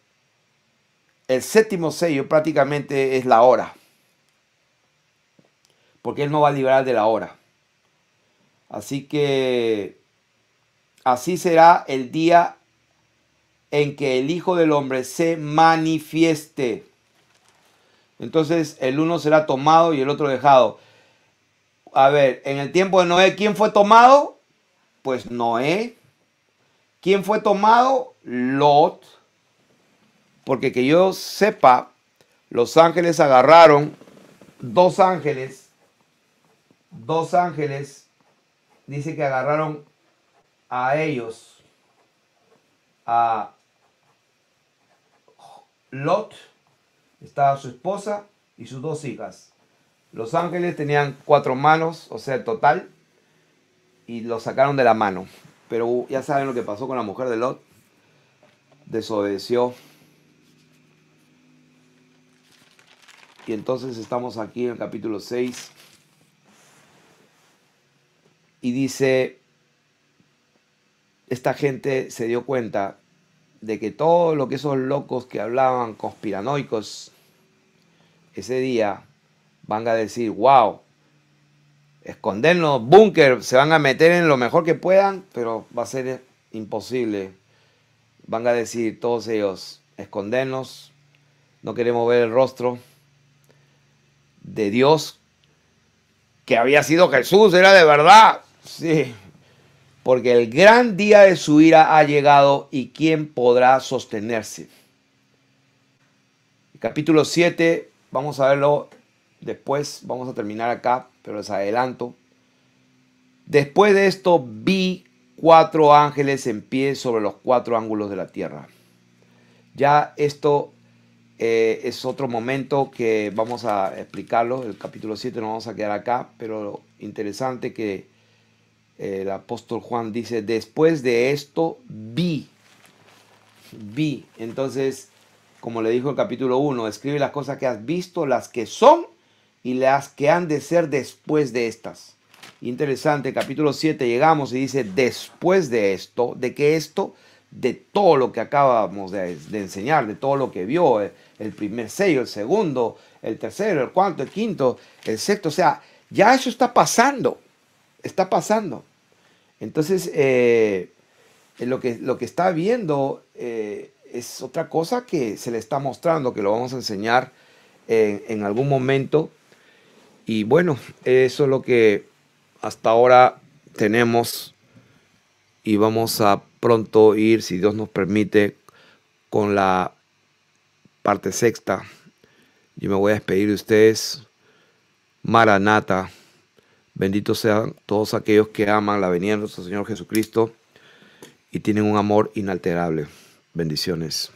[SPEAKER 1] el séptimo sello prácticamente es la hora. Porque Él no va a liberar de la hora. Así que así será el día en que el Hijo del Hombre se manifieste. Entonces el uno será tomado y el otro dejado. A ver, en el tiempo de Noé, ¿quién fue tomado? Pues Noé. ¿Quién fue tomado? Lot. Porque que yo sepa, los ángeles agarraron dos ángeles, dice que agarraron a ellos, a Lot, estaba su esposa y sus 2 hijas. Los ángeles tenían 4 manos, o sea, total, y los sacaron de la mano. Pero ya saben lo que pasó con la mujer de Lot. Desobedeció. Y entonces estamos aquí en el capítulo 6. Y dice, esta gente se dio cuenta de que todo lo que esos locos que hablaban conspiranoicos ese día van a decir, wow, escondernos, búnker, se van a meter en lo mejor que puedan, pero va a ser imposible. Van a decir todos ellos, escondernos, no queremos ver el rostro de Dios, que había sido Jesús, era de verdad. Sí, porque el gran día de su ira ha llegado y ¿quién podrá sostenerse? El capítulo 7, vamos a verlo después, vamos a terminar acá, pero les adelanto. Después de esto vi 4 ángeles en pie sobre los 4 ángulos de la tierra. Ya esto es otro momento que vamos a explicarlo. El capítulo 7 no vamos a quedar acá, pero interesante que el apóstol Juan dice, después de esto vi. Entonces, como le dijo el capítulo 1, escribe las cosas que has visto, las que son y las que han de ser después de estas. Interesante, capítulo 7 llegamos y dice, después de esto, ¿de qué esto? De todo lo que acabamos de enseñar, de todo lo que vio, el primer sello, el segundo, el tercero, el cuarto, el quinto, el sexto, o sea, ya eso está pasando. Está pasando. Entonces, lo que está viendo es otra cosa que se le está mostrando, que lo vamos a enseñar en algún momento. Y bueno, eso es lo que hasta ahora tenemos. Y vamos a pronto ir, si Dios nos permite, con la parte sexta. Yo me voy a despedir de ustedes. Maranata. Benditos sean todos aquellos que aman la venida de nuestro Señor Jesucristo y tienen un amor inalterable. Bendiciones.